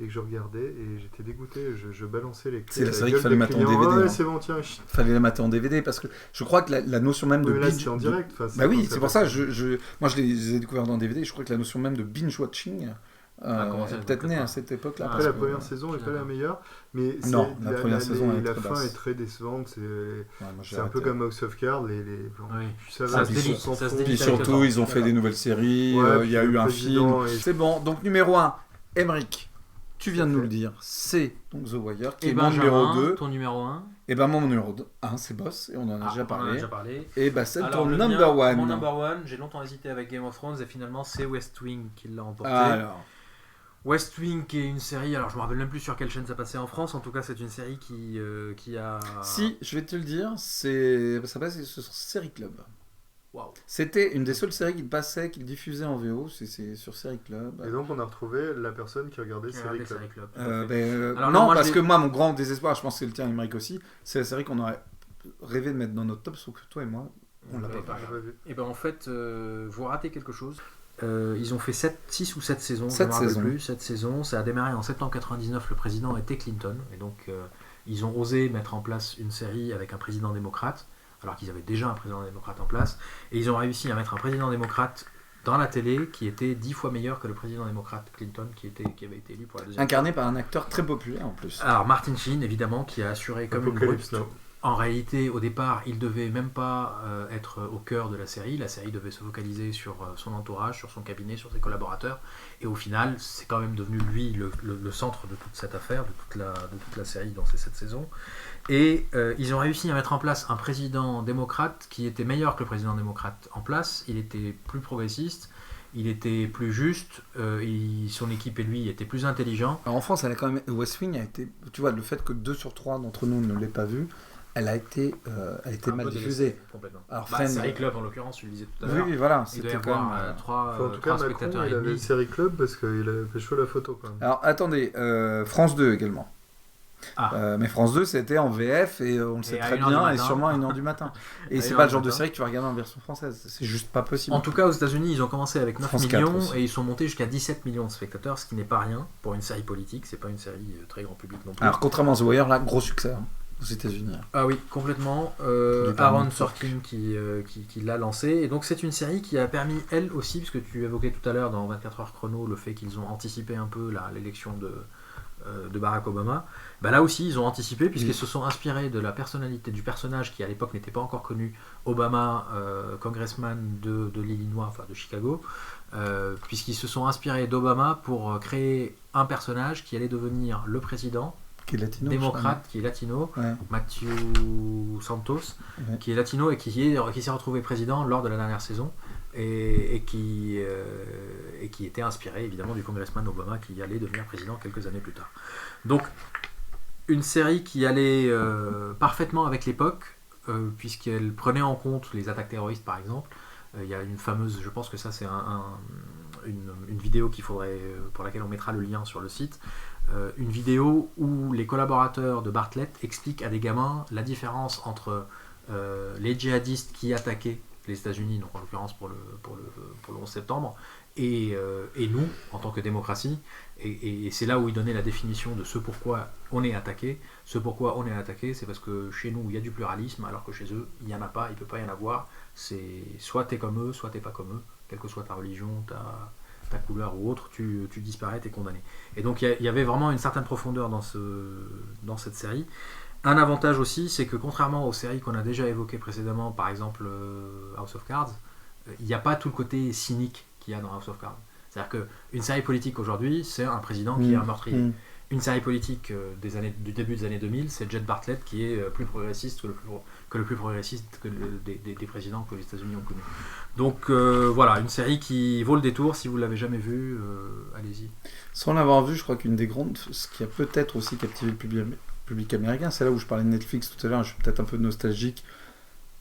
Speaker 7: et que je regardais, et j'étais dégoûté. Je balançais les clés.
Speaker 1: C'est la série qu'il fallait mettre en DVD.
Speaker 7: C'est bon, tiens.
Speaker 1: Fallait la mettre en DVD, parce que je crois que la notion même de
Speaker 7: binge... c'est en direct.
Speaker 1: Bah oui, c'est pour ça. Moi, je les ai découverts dans DVD. Je crois que la notion même de binge-watching peut-être née à cette époque-là.
Speaker 7: Après, la première saison n'est pas la meilleure, mais
Speaker 1: non, la première saison
Speaker 7: la fin est très décevante. C'est un peu comme House of Cards.
Speaker 6: Ça se
Speaker 1: délite. Puis surtout, ils ont fait des nouvelles séries. Il y a eu un film. C'est bon. Donc, numéro 1, Emmerich. Tu viens de nous le dire, c'est donc The Wire, qui est mon numéro 2.
Speaker 6: Ton numéro 1.
Speaker 1: Et ben mon numéro 1, c'est Boss, et on en a déjà parlé. Et ben c'est ton
Speaker 6: number
Speaker 1: 1.
Speaker 6: Mon number 1, j'ai longtemps hésité avec Game of Thrones, et finalement c'est West Wing qui l'a emporté. West Wing, qui est une série, alors je me rappelle même plus sur quelle chaîne ça passait en France, en tout cas c'est une série qui a...
Speaker 1: Si, je vais te le dire, ça passe sur Série Club.
Speaker 6: Wow.
Speaker 1: C'était une des seules séries qu'il diffusait en VO, c'est sur Série Club.
Speaker 7: Et donc on a retrouvé la personne qui regardait Série Club.
Speaker 1: Non, parce que moi, mon grand désespoir, je pense que c'est le tien, Emmerich aussi, c'est la série qu'on aurait rêvé de mettre dans notre top, sauf que toi et moi, on l'a pas vu.
Speaker 6: Et ben en fait, vous ratez quelque chose. Ils ont fait 6 ou 7 saisons,
Speaker 1: 7
Speaker 6: saisons. Ça a démarré en septembre 99, le président était Clinton, et donc ils ont osé mettre en place une série avec un président démocrate, alors qu'ils avaient déjà un président démocrate en place, et ils ont réussi à mettre un président démocrate dans la télé qui était 10 fois meilleur que le président démocrate Clinton qui avait été élu pour la deuxième
Speaker 1: incarné par un acteur très populaire en plus.
Speaker 6: Alors Martin Sheen, évidemment, qui a assuré comme une brute. En réalité, au départ, il devait même pas être au cœur de la série. La série devait se focaliser sur son entourage, sur son cabinet, sur ses collaborateurs. Et au final, c'est quand même devenu lui le centre de toute cette affaire, de toute la série dans ces 7 saisons. Et ils ont réussi à mettre en place un président démocrate qui était meilleur que le président démocrate en place. Il était plus progressiste, il était plus juste, son équipe et lui étaient plus intelligents.
Speaker 1: Alors en France, elle a quand même... West Wing a été... Tu vois, le fait que 2 sur 3 d'entre nous ne l'aient pas vu...
Speaker 5: elle a été mal diffusée.
Speaker 6: Complètement.
Speaker 5: Alors,
Speaker 6: Série Club, en l'occurrence, tu le disais tout à l'heure.
Speaker 5: Oui, voilà.
Speaker 6: Il doit y avoir trois spectateurs et
Speaker 7: il avait
Speaker 6: demi.
Speaker 7: une série Club parce qu'il avait fait chaud la photo quand même.
Speaker 5: Alors, attendez, France 2 également. Mais France 2, c'était en VF et on le sait très bien, et sûrement à 1h du matin. Et c'est pas le genre de série que tu vas regarder en version française. C'est juste pas possible.
Speaker 6: En tout cas, aux États-Unis, ils ont commencé avec 9
Speaker 5: France
Speaker 6: millions
Speaker 5: 4
Speaker 6: et ils sont montés jusqu'à 17 millions de spectateurs, ce qui n'est pas rien pour une série politique. C'est pas une série très grand public non plus.
Speaker 5: Alors, contrairement à The Wire, là, gros succès aux États-Unis.
Speaker 6: Ah oui, complètement. Aaron Sorkin qui l'a lancé. Et donc, c'est une série qui a permis, elle aussi, puisque tu évoquais tout à l'heure dans 24 heures chrono le fait qu'ils ont anticipé un peu l'élection de Barack Obama. Là aussi, ils ont anticipé puisqu'ils se sont inspirés de la personnalité du personnage qui à l'époque n'était pas encore connu, Obama, congressman de l'Illinois, enfin de Chicago, puisqu'ils se sont inspirés d'Obama pour créer un personnage qui allait devenir le président,
Speaker 5: qui est latino,
Speaker 6: démocrate, qui est latino, Matthew Santos, qui est latino et qui s'est retrouvé président lors de la dernière saison. Et qui était inspiré évidemment du congressman Obama qui allait devenir président quelques années plus tard. Donc une série qui allait parfaitement avec l'époque, puisqu'elle prenait en compte les attaques terroristes par exemple. Il y a une fameuse, je pense que ça c'est une vidéo pour laquelle on mettra le lien sur le site, une vidéo où les collaborateurs de Bartlett expliquent à des gamins la différence entre les djihadistes qui attaquaient les États-Unis, donc en l'occurrence pour le 11 septembre, et nous, en tant que démocratie, et c'est là où il donnait la définition de ce pourquoi on est attaqué. Ce pourquoi on est attaqué, c'est parce que chez nous, il y a du pluralisme, alors que chez eux, il n'y en a pas, il ne peut pas y en avoir. C'est soit t'es comme eux, soit t'es pas comme eux, quelle que soit ta religion, ta couleur ou autre, tu disparais, t'es condamné. Et donc il y avait vraiment une certaine profondeur dans cette série. Un avantage aussi, c'est que contrairement aux séries qu'on a déjà évoquées précédemment, par exemple House of Cards, il n'y a pas tout le côté cynique qu'il y a dans House of Cards. C'est-à-dire qu'une série politique aujourd'hui, c'est un président qui est un meurtrier. Une série politique du début des années 2000, c'est Jed Bartlett qui est plus progressiste que le plus progressiste des présidents que les États-Unis ont connu. Donc voilà, une série qui vaut le détour. Si vous ne l'avez jamais vue, allez-y.
Speaker 5: Sans l'avoir vue, je crois qu'une des grandes, ce qui a peut-être aussi captivé le public américain, c'est là où je parlais de Netflix tout à l'heure, je suis peut-être un peu nostalgique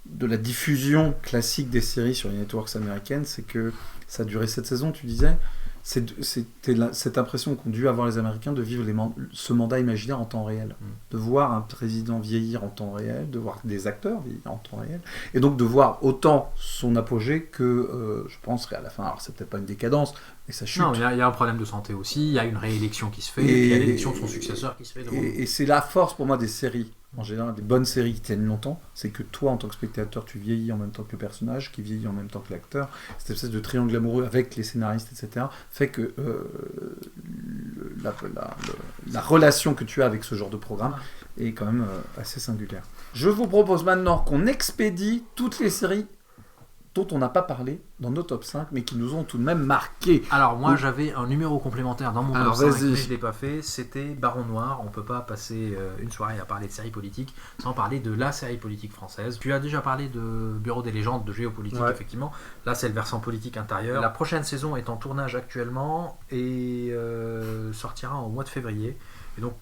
Speaker 5: de la diffusion classique des séries sur les networks américaines, c'est que ça a duré 7 saisons, tu disais. C'était cette impression qu'ont dû avoir les Américains de vivre ce mandat imaginaire en temps réel, de voir un président vieillir en temps réel, de voir des acteurs vieillir en temps réel, et donc de voir autant son apogée que, je pense qu'à la fin, alors c'est peut-être pas une décadence, mais ça chute.
Speaker 6: Non, il y a un problème de santé aussi, il y a une réélection qui se fait, et puis il y a l'élection de son successeur qui se fait.
Speaker 5: Et c'est la force pour moi des séries, en général, des bonnes séries qui tiennent longtemps, c'est que toi, en tant que spectateur, tu vieillis en même temps que le personnage, qui vieillit en même temps que l'acteur. Cette espèce de triangle amoureux avec les scénaristes, etc., fait que la relation que tu as avec ce genre de programme est quand même assez singulière. Je vous propose maintenant qu'on expédie toutes les séries dont on n'a pas parlé dans nos top 5, mais qui nous ont tout de même marqué.
Speaker 6: Alors moi j'avais un numéro complémentaire dans mon top 5, mais je ne l'ai pas fait, c'était Baron Noir. On ne peut pas passer une soirée à parler de séries politiques sans parler de la série politique française. Tu as déjà parlé de Bureau des légendes, de géopolitique, effectivement. Là c'est le versant politique intérieur. La prochaine saison est en tournage actuellement et sortira au mois de février. Et donc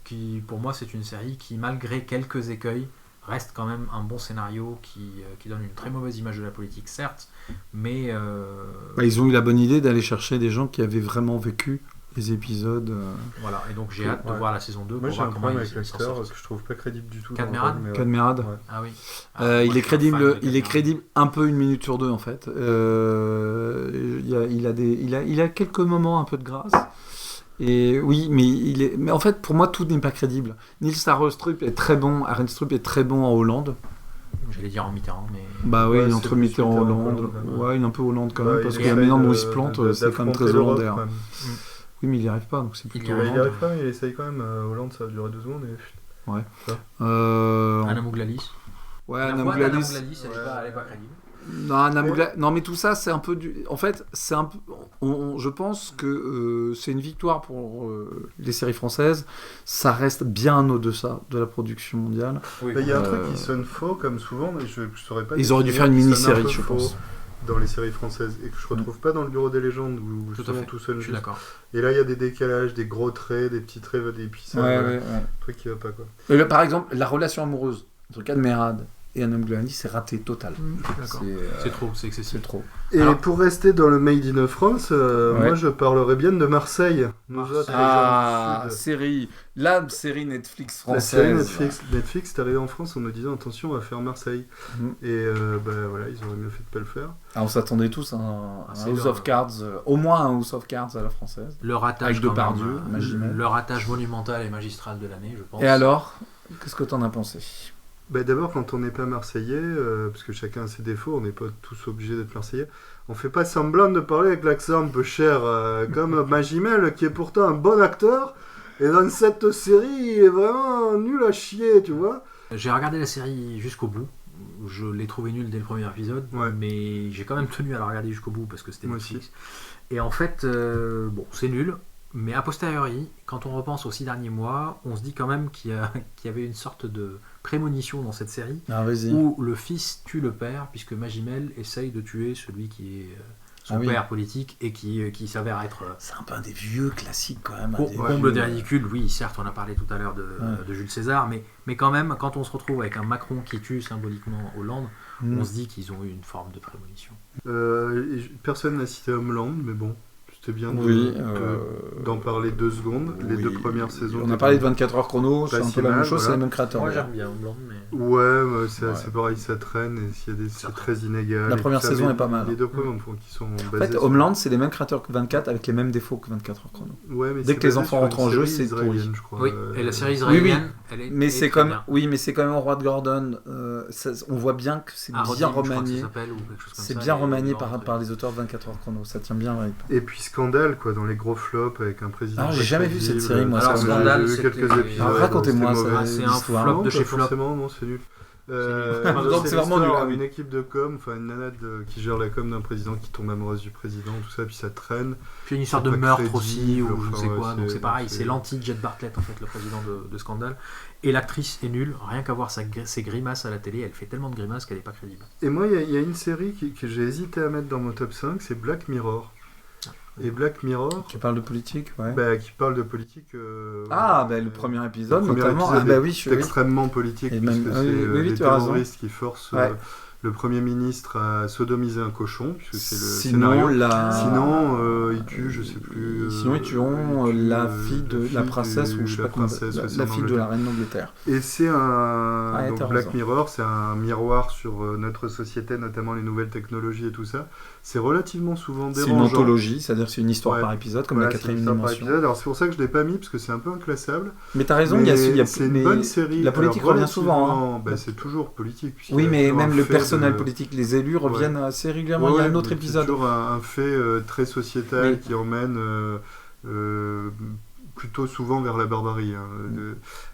Speaker 6: pour moi c'est une série qui, malgré quelques écueils, reste quand même un bon scénario qui donne une très mauvaise image de la politique, certes, mais...
Speaker 5: ils ont eu la bonne idée d'aller chercher des gens qui avaient vraiment vécu les épisodes.
Speaker 6: Voilà, et donc j'ai hâte de voir la saison 2.
Speaker 7: Moi j'ai un problème avec l'acteur que je trouve pas crédible du tout.
Speaker 5: Cadmerade.
Speaker 6: Ah oui.
Speaker 5: Il est crédible un peu 1 minute sur 2 en fait. Il a quelques moments un peu de grâce. Et oui, mais en fait, pour moi, tout n'est pas crédible. Niels Arenstrup est très bon, en Hollande.
Speaker 6: J'allais dire en Mitterrand, mais...
Speaker 5: Bah oui, entre Mitterrand et Hollande. Ouais, il est un peu Hollande quand même, parce qu'il y a maintenant où il se plante, c'est quand même très hollandais. Oui, mais il n'y arrive pas, donc c'est plutôt Hollande.
Speaker 7: Il n'y arrive pas, mais il essaye quand même. Hollande, ça va durer 2 secondes et...
Speaker 5: Ouais.
Speaker 6: Anna Mouglalis.
Speaker 5: Ouais, Anna Mouglalis,
Speaker 6: elle n'est pas crédible.
Speaker 5: Non, mais tout ça, c'est un peu du... En fait, c'est un peu... je pense que c'est une victoire pour les séries françaises. Ça reste bien au-deçà de la production mondiale.
Speaker 7: Il y a un truc qui sonne faux, comme souvent, mais je ne saurais pas...
Speaker 5: Ils auraient dû faire une mini-série, je pense.
Speaker 7: Dans les séries françaises, et que je retrouve pas dans le Bureau des légendes, où tout seul.
Speaker 6: Je suis d'accord.
Speaker 7: Et là, il y a des décalages, des gros traits, des petits traits, des puis ça,
Speaker 5: ouais.
Speaker 7: truc qui va pas, quoi.
Speaker 5: Et là, par exemple, la relation amoureuse
Speaker 1: Entre Cadmerade et Un homme global, c'est raté total.
Speaker 6: D'accord. C'est trop, c'est excessif.
Speaker 1: C'est trop.
Speaker 7: Et pour rester dans le Made in France, moi je parlerais bien de Marseille.
Speaker 1: Série. La série Netflix française.
Speaker 7: La série Netflix est arrivée en France en nous disant attention, on va faire Marseille. Et voilà, ils auraient mieux fait de pas le faire.
Speaker 1: On s'attendait tous à un House of Cards, au moins un House of Cards à la française.
Speaker 6: Le ratage,
Speaker 1: avec Depardieu,
Speaker 6: le ratage monumental et magistral de l'année, je pense.
Speaker 1: Et alors, qu'est-ce que t'en as pensé ?
Speaker 7: D'abord, quand on n'est pas marseillais, parce que chacun a ses défauts, on n'est pas tous obligés d'être marseillais, on fait pas semblant de parler avec l'accent un peu cher, comme Magimel, qui est pourtant un bon acteur, et dans cette série, il est vraiment nul à chier, tu vois.
Speaker 6: J'ai regardé la série jusqu'au bout, je l'ai trouvé nulle dès le premier épisode, mais j'ai quand même tenu à la regarder jusqu'au bout, parce que c'était Netflix. Et en fait, c'est nul. Mais a posteriori, quand on repense aux 6 derniers mois, on se dit quand même qu'il y avait une sorte de prémonition dans cette série où le fils tue le père, puisque Magimel essaye de tuer celui qui est son père politique et qui s'avère être...
Speaker 1: C'est un peu un des vieux classiques quand même.
Speaker 6: Comble des ridicules, oui, certes, on a parlé tout à l'heure de Jules César, mais quand même, quand on se retrouve avec un Macron qui tue symboliquement Hollande, on se dit qu'ils ont eu une forme de prémonition.
Speaker 7: Personne n'a cité Homeland, mais bon... C'est bien d'en parler 2 secondes. Les 2 premières saisons.
Speaker 1: On a parlé de 24 heures chrono, c'est un peu la même chose, c'est les mêmes créateurs.
Speaker 6: Moi j'aime bien Homeland, mais...
Speaker 7: Ouais, c'est pareil, ça traîne, et c'est très inégal.
Speaker 1: La première saison est pas mal.
Speaker 7: Les 2 premiers qui sont
Speaker 1: basés. En fait, Homeland, c'est les mêmes créateurs que 24 avec les mêmes défauts que 24 heures chrono.
Speaker 7: Ouais, mais
Speaker 1: dès que les enfants rentrent en jeu, c'est pourri.
Speaker 6: Oui, et la série israélienne,
Speaker 1: mais c'est comme au Roi de Gordon, on voit bien que c'est bien remanié. C'est bien remanié par les auteurs de 24 heures chrono, ça tient bien.
Speaker 7: Et puis Scandale, quoi, dans les gros flops avec un président.
Speaker 1: J'ai jamais vu cette série, moi.
Speaker 6: Alors, Scandale,
Speaker 7: j'ai vu quelques épisodes.
Speaker 1: Racontez-moi,
Speaker 6: c'est un flop de chez flop.
Speaker 7: Non, c'est nul.
Speaker 1: Donc c'est vraiment nul.
Speaker 7: Une équipe de com, une nana qui gère la com d'un président qui tombe amoureuse du président, tout ça, puis ça traîne.
Speaker 6: Puis une histoire de meurtre aussi, ou je sais quoi. Donc c'est pareil, c'est l'anti-Jet Bartlett en fait, le président de Scandale. Et l'actrice est nulle, rien qu'à voir ses grimaces à la télé, elle fait tellement de grimaces qu'elle n'est pas crédible.
Speaker 7: Et moi, il y a une série que j'ai hésité à mettre dans mon top 5, c'est Black Mirror. Et Black Mirror...
Speaker 1: Qui parle de politique, ouais.
Speaker 7: Qui parle de politique...
Speaker 1: le premier épisode, notamment.
Speaker 7: C'est extrêmement politique, puisque c'est les terroristes qui forcent le Premier ministre a sodomisé un cochon, puisque c'est le scénario. Sinon, il tue, je sais plus...
Speaker 1: Sinon, ils tueront la fille de la princesse, ou je sais pas comment... La fille de la reine d'Angleterre.
Speaker 7: Et c'est un... donc Black Mirror, c'est un miroir sur notre société, notamment les nouvelles technologies et tout ça. C'est relativement souvent dérangeant.
Speaker 1: C'est une anthologie, c'est-à-dire que c'est une histoire par épisode, comme la 4ème dimension.
Speaker 7: Alors c'est pour ça que je ne l'ai pas mis, parce que c'est un peu inclassable.
Speaker 1: Mais t'as raison,
Speaker 7: c'est une bonne série.
Speaker 1: La politique revient souvent.
Speaker 7: C'est toujours politique.
Speaker 1: Oui, mais même le personnel politique, les élus reviennent assez régulièrement. Il y a un autre épisode.
Speaker 7: C'est toujours un fait très sociétal qui emmène plutôt souvent vers la barbarie.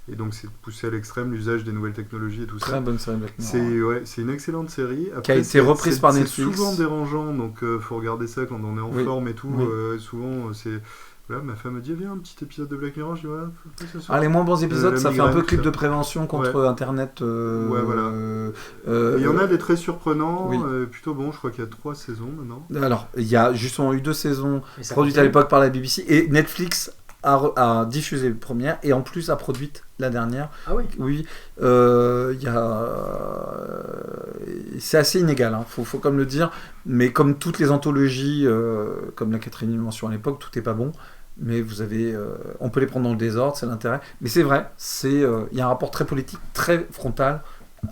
Speaker 7: Et donc c'est poussé à l'extrême l'usage des nouvelles technologies et tout ça.
Speaker 1: Très bonne série Black Mirror.
Speaker 7: C'est une excellente série. Après,
Speaker 1: qui a été reprise par Netflix.
Speaker 7: C'est souvent dérangeant, donc faut regarder ça quand on est en forme et tout. Souvent c'est... Voilà, ma femme me dit viens un petit épisode de Black Mirror, je dis
Speaker 1: les moins bons épisodes, ça fait un peu clip de prévention contre Internet.
Speaker 7: Voilà. Il y en a des très surprenants, plutôt bon, je crois qu'il y a 3 saisons maintenant.
Speaker 1: Alors, il y a justement eu 2 saisons produites à l'époque par la BBC, et Netflix a diffusé la première et en plus a produite la dernière.
Speaker 6: Ah oui.
Speaker 1: Oui. C'est assez inégal, faut comme le dire, mais comme toutes les anthologies, comme la 4ème dimension à l'époque, tout n'est pas bon. Mais vous avez, on peut les prendre dans le désordre, c'est l'intérêt. Mais c'est vrai, il y a un rapport très politique, très frontal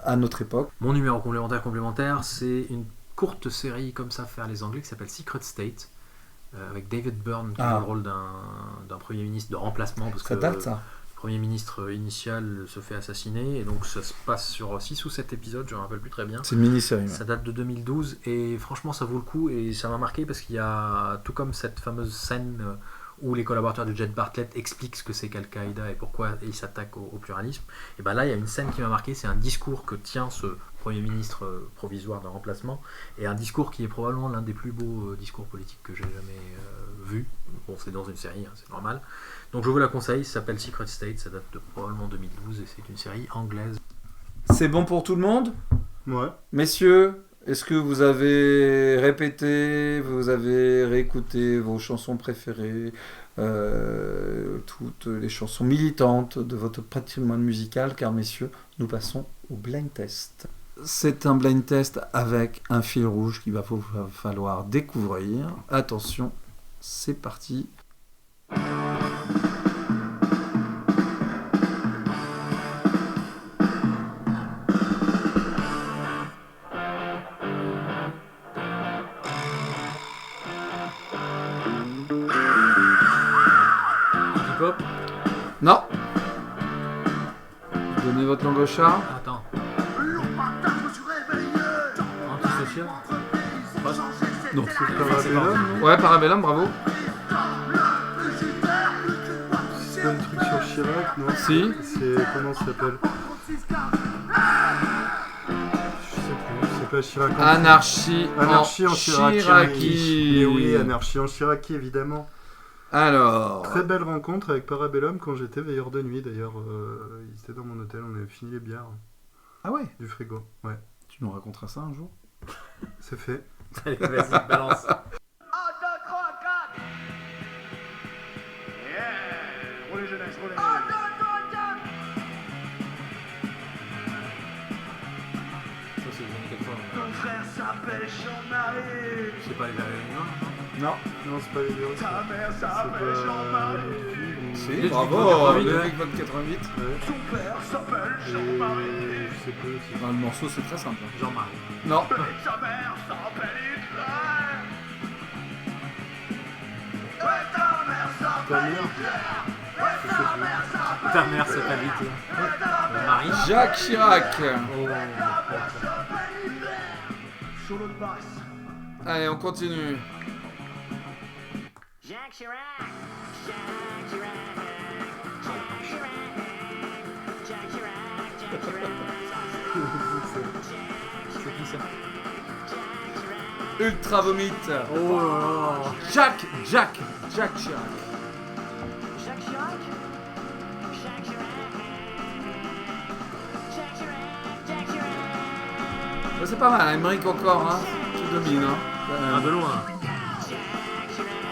Speaker 1: à notre époque.
Speaker 6: Mon numéro complémentaire, c'est une courte série comme ça faire les Anglais qui s'appelle Secret State. Avec David Byrne qui a le rôle d'un Premier ministre de remplacement, parce que le Premier ministre initial se fait assassiner, et donc ça se passe sur 6 ou 7 épisodes, je ne me rappelle plus très bien.
Speaker 1: C'est une mini-série.
Speaker 6: Ça date de 2012, et franchement ça vaut le coup, et ça m'a marqué parce qu'il y a, tout comme cette fameuse scène où les collaborateurs de Jet Bartlett expliquent ce que c'est qu'Al-Qaïda et pourquoi ils s'attaquent au pluralisme, et ben là il y a une scène qui m'a marqué, c'est un discours que tient ce Premier ministre provisoire de remplacement, et un discours qui est probablement l'un des plus beaux discours politiques que j'ai jamais vu. Bon, c'est dans une série, c'est normal. Donc je vous la conseille, ça s'appelle Secret State, ça date de probablement 2012, et c'est une série anglaise.
Speaker 1: C'est bon pour tout le monde ?
Speaker 7: Ouais.
Speaker 1: Messieurs, est-ce que vous avez répété, vous avez réécouté vos chansons préférées, toutes les chansons militantes de votre patrimoine musical, car messieurs, nous passons au blind test. C'est un blind test avec un fil rouge qu'il va falloir découvrir. Attention, c'est parti.
Speaker 6: Hip-hop.
Speaker 1: Non. Donnez votre langue au chat.
Speaker 6: Attends. Antisocial.
Speaker 1: Non.
Speaker 7: C'est Parabellum, non?
Speaker 1: Ouais, Parabellum, bravo.
Speaker 7: C'est pas le truc sur Chirac, non?
Speaker 1: Si.
Speaker 7: C'est... Comment ça s'appelle? Je sais plus, c'est pas Chirac en...
Speaker 1: Anarchie
Speaker 7: en
Speaker 1: Chiraki.
Speaker 7: Mais oui, Anarchie en Chiraki, évidemment.
Speaker 1: Alors...
Speaker 7: Très belle rencontre avec Parabellum quand j'étais veilleur de nuit, d'ailleurs. Ils étaient dans mon hôtel, on avait fini les bières.
Speaker 1: Ah ouais?
Speaker 7: Du frigo, ouais.
Speaker 1: Tu nous raconteras ça un jour?
Speaker 7: C'est fait.
Speaker 6: Allez, vas-y, balance.
Speaker 13: Roulez jeunesse, roulez.
Speaker 6: Ça, c'est les années 80.
Speaker 13: Ton frère s'appelle Jean-Marie.
Speaker 6: C'est pas les Berlin.
Speaker 1: Non.
Speaker 7: Non, c'est pas les vieux.
Speaker 13: Ta mère s'appelle Jean-Marie.
Speaker 1: Si,
Speaker 6: Ludovic
Speaker 1: bravo,
Speaker 6: Van 88,
Speaker 1: Ludovic Van 88.
Speaker 13: Ton père s'appelle Jean-Marie.
Speaker 7: Je sais plus aussi.
Speaker 1: Dans le morceau, c'est très simple.
Speaker 6: Jean-Marie.
Speaker 1: Non.
Speaker 13: Et ta mère s'appelle Hitler. Ouais, ta mère s'appelle Hitler. Ouais, ta mère s'appelle
Speaker 6: Ta mère s'appelle Hitler. Marie.
Speaker 1: Jacques Chirac.
Speaker 6: Oh.
Speaker 13: Sur le basse.
Speaker 1: Allez, on continue.
Speaker 2: Jacques Chirac. Jacques Chirac. Jacques Chirac. Jacques Chirac. Jacques Chirac.
Speaker 6: C'est qui ça?
Speaker 1: Ultra Vomit.
Speaker 6: Oh là là.
Speaker 1: Jacques Chirac.
Speaker 2: Jacques Chirac. Jacques Chirac. Jacques Chirac. Jacques Chirac.
Speaker 1: Ouais, c'est pas mal, Emmerich encore, hein, qui domine. Hein.
Speaker 6: Ah, de loin.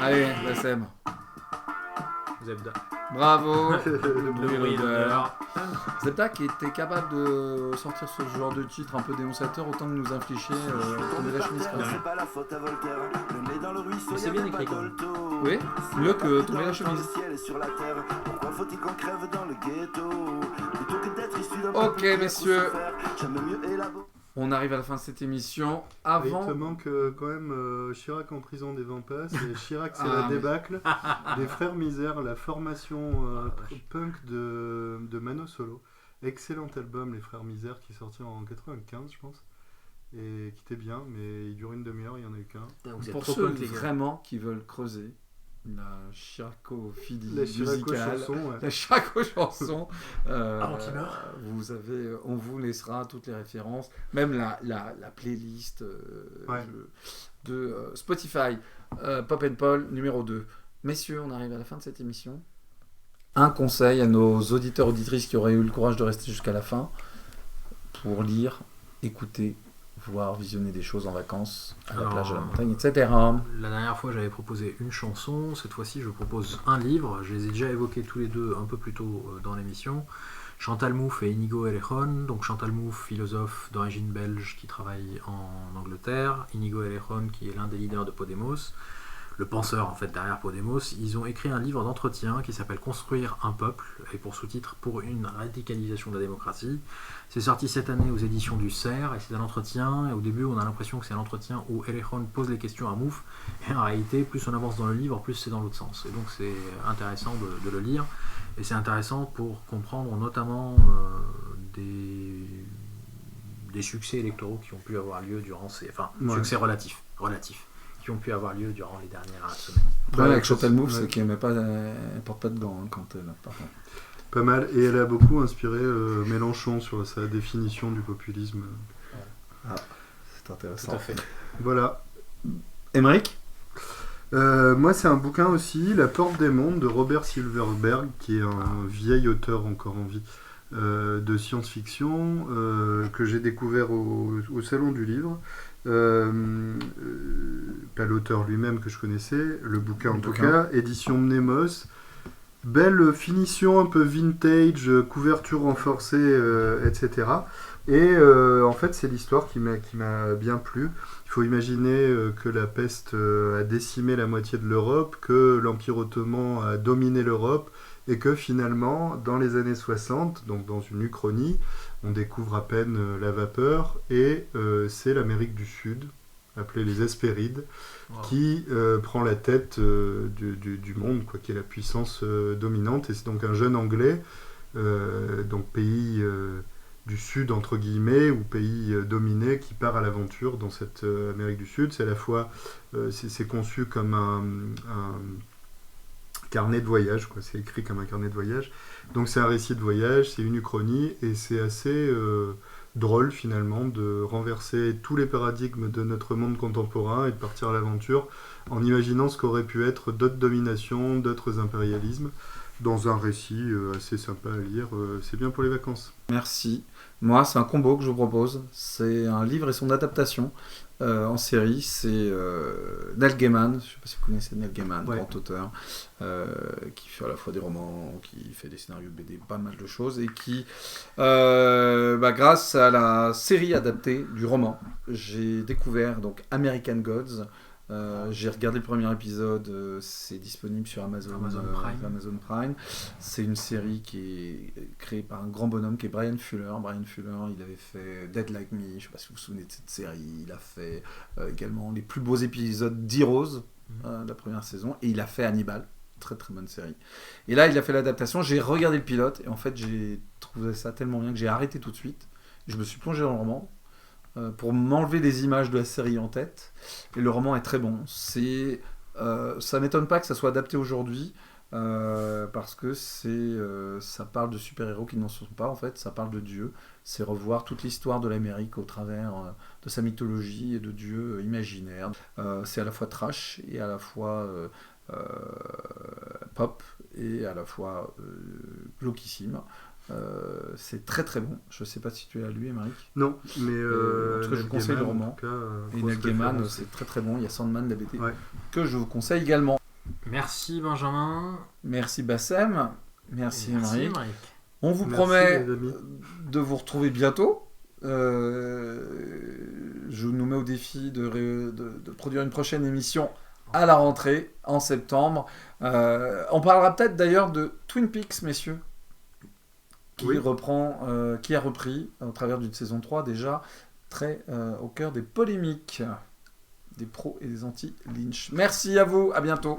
Speaker 1: Allez, Bassem.
Speaker 6: Zebda.
Speaker 1: Bravo.
Speaker 6: Le bruit d'odeur.
Speaker 1: Zebda qui était capable de sortir ce genre de titre un peu dénonçateur autant que nous infliger tomber la chemise quand même.
Speaker 15: pas la faute à Voltaire. Le nez dans le ruisseau,
Speaker 6: Mais c'est bien écrit quand même.
Speaker 1: Oui, mieux que tomber la chemise.
Speaker 15: Sur la terre. Pourquoi faut-il qu'on crève dans le ghetto plutôt que d'être issu d'un
Speaker 1: Ok, messieurs.
Speaker 15: J'aime mieux élaborer.
Speaker 1: On arrive à la fin de cette émission.
Speaker 7: Il
Speaker 1: Avant...
Speaker 7: te manque quand même Chirac en prison des Vampas et Chirac c'est
Speaker 1: Ah,
Speaker 7: la débâcle des Frères Misère, la formation punk de Mano Solo. Excellent album Les Frères Misère qui est sorti en 95 je pense et qui était bien mais il dure une demi-heure, il n'y en a eu qu'un.
Speaker 1: Pour ceux vraiment qui veulent creuser la chiracophilie musicale, la chiraco-chanson, on vous laissera toutes les références, même la playlist de Spotify, Pop & Paul numéro 2. Messieurs, on arrive à la fin de cette émission. Un conseil à nos auditeurs auditrices qui auraient eu le courage de rester jusqu'à la fin pour lire, écouter, voir, visionner des choses en vacances, à la plage, à la montagne, etc.
Speaker 6: La dernière fois, j'avais proposé une chanson. Cette fois-ci, je propose un livre. Je les ai déjà évoqués tous les deux un peu plus tôt dans l'émission. Chantal Mouffe et Inigo Errejón. Donc Chantal Mouffe, philosophe d'origine belge qui travaille en Angleterre. Inigo Errejón, qui est l'un des leaders de Podemos. Le penseur en fait derrière Podemos, ils ont écrit un livre d'entretien qui s'appelle Construire un peuple et pour sous-titre Pour une radicalisation de la démocratie. C'est sorti cette année aux éditions du CERF et c'est un entretien et au début on a l'impression que c'est un entretien où Errejón pose les questions à Mouffe et en réalité plus on avance dans le livre plus c'est dans l'autre sens et donc c'est intéressant de le lire et c'est intéressant pour comprendre notamment des succès électoraux qui ont pu avoir lieu durant ces... Enfin, succès relatifs qui ont pu avoir lieu durant les dernières semaines.
Speaker 1: Le problème avec Chantal Mouffe, c'est qu'elle porte pas de gants quand elle parle.
Speaker 7: Pas mal, et elle a beaucoup inspiré Mélenchon sur sa définition du populisme.
Speaker 1: Ah, c'est intéressant.
Speaker 6: Tout à fait.
Speaker 7: Voilà.
Speaker 1: Emmerich ?
Speaker 7: Moi, c'est un bouquin aussi, La Porte des Mondes de Robert Silverberg, qui est un vieil auteur encore en vie de science-fiction que j'ai découvert au Salon du Livre. Pas l'auteur lui-même que je connaissais, le bouquin en tout cas, édition Mnemos. Belle finition un peu vintage, couverture renforcée, etc. Et en fait, c'est l'histoire qui m'a bien plu. Il faut imaginer que la peste a décimé la moitié de l'Europe, que l'Empire ottoman a dominé l'Europe, et que finalement, dans les années 60, donc dans une uchronie, on découvre à peine la vapeur, et c'est l'Amérique du Sud, appelée les Hespérides, qui prend la tête du monde, quoi, qui est la puissance dominante. Et c'est donc un jeune Anglais, donc pays du Sud, entre guillemets, ou pays dominé, qui part à l'aventure dans cette Amérique du Sud. C'est à la fois, c'est conçu comme un carnet de voyage, quoi. C'est écrit comme un carnet de voyage. Donc c'est un récit de voyage, c'est une uchronie, et c'est assez drôle finalement de renverser tous les paradigmes de notre monde contemporain et de partir à l'aventure en imaginant ce qu'aurait pu être d'autres dominations, d'autres impérialismes, dans un récit assez sympa à lire. C'est bien pour les vacances.
Speaker 5: Merci. Moi, c'est un combo que je vous propose. C'est un livre et son adaptation en série. C'est Neil Gaiman. Je ne sais pas si vous connaissez Neil Gaiman, grand auteur, qui fait à la fois des romans, qui fait des scénarios de BD, pas mal de choses, et qui, grâce à la série adaptée du roman, j'ai découvert donc American Gods. J'ai regardé le premier épisode, c'est disponible sur Amazon Prime. C'est une série qui est créée par un grand bonhomme qui est Brian Fuller. Brian Fuller, il avait fait Dead Like Me, je ne sais pas si vous vous souvenez de cette série. Il a fait également les plus beaux épisodes d'Heroes, la première saison, et il a fait Hannibal, très très bonne série. Et là, il a fait l'adaptation. J'ai regardé le pilote et en fait, j'ai trouvé ça tellement bien que j'ai arrêté tout de suite. Je me suis plongé dans le roman pour m'enlever des images de la série en tête, et le roman est très bon. Ça m'étonne pas que ça soit adapté aujourd'hui, parce que ça parle de super-héros qui n'en sont pas, en fait, ça parle de Dieu, c'est revoir toute l'histoire de l'Amérique au travers de sa mythologie et de dieux imaginaires. C'est à la fois trash et à la fois pop et à la fois glauquissime. C'est très très bon. Je sais pas si tu l'as lu, Émeric.
Speaker 7: Non, mais
Speaker 5: en tout cas, je vous conseille le roman. Et Neil Gaiman, c'est très très bon. Il y a Sandman, la BD, que je vous conseille également.
Speaker 6: Merci Benjamin.
Speaker 5: Merci Bassem. Merci Émeric. On vous promet de vous retrouver bientôt. Je nous mets au défi de produire une prochaine émission à la rentrée en septembre. On parlera peut-être d'ailleurs de Twin Peaks, messieurs, qui a repris au travers d'une saison 3 déjà très au cœur des polémiques des pros et des anti-Lynch. Merci à vous, à bientôt.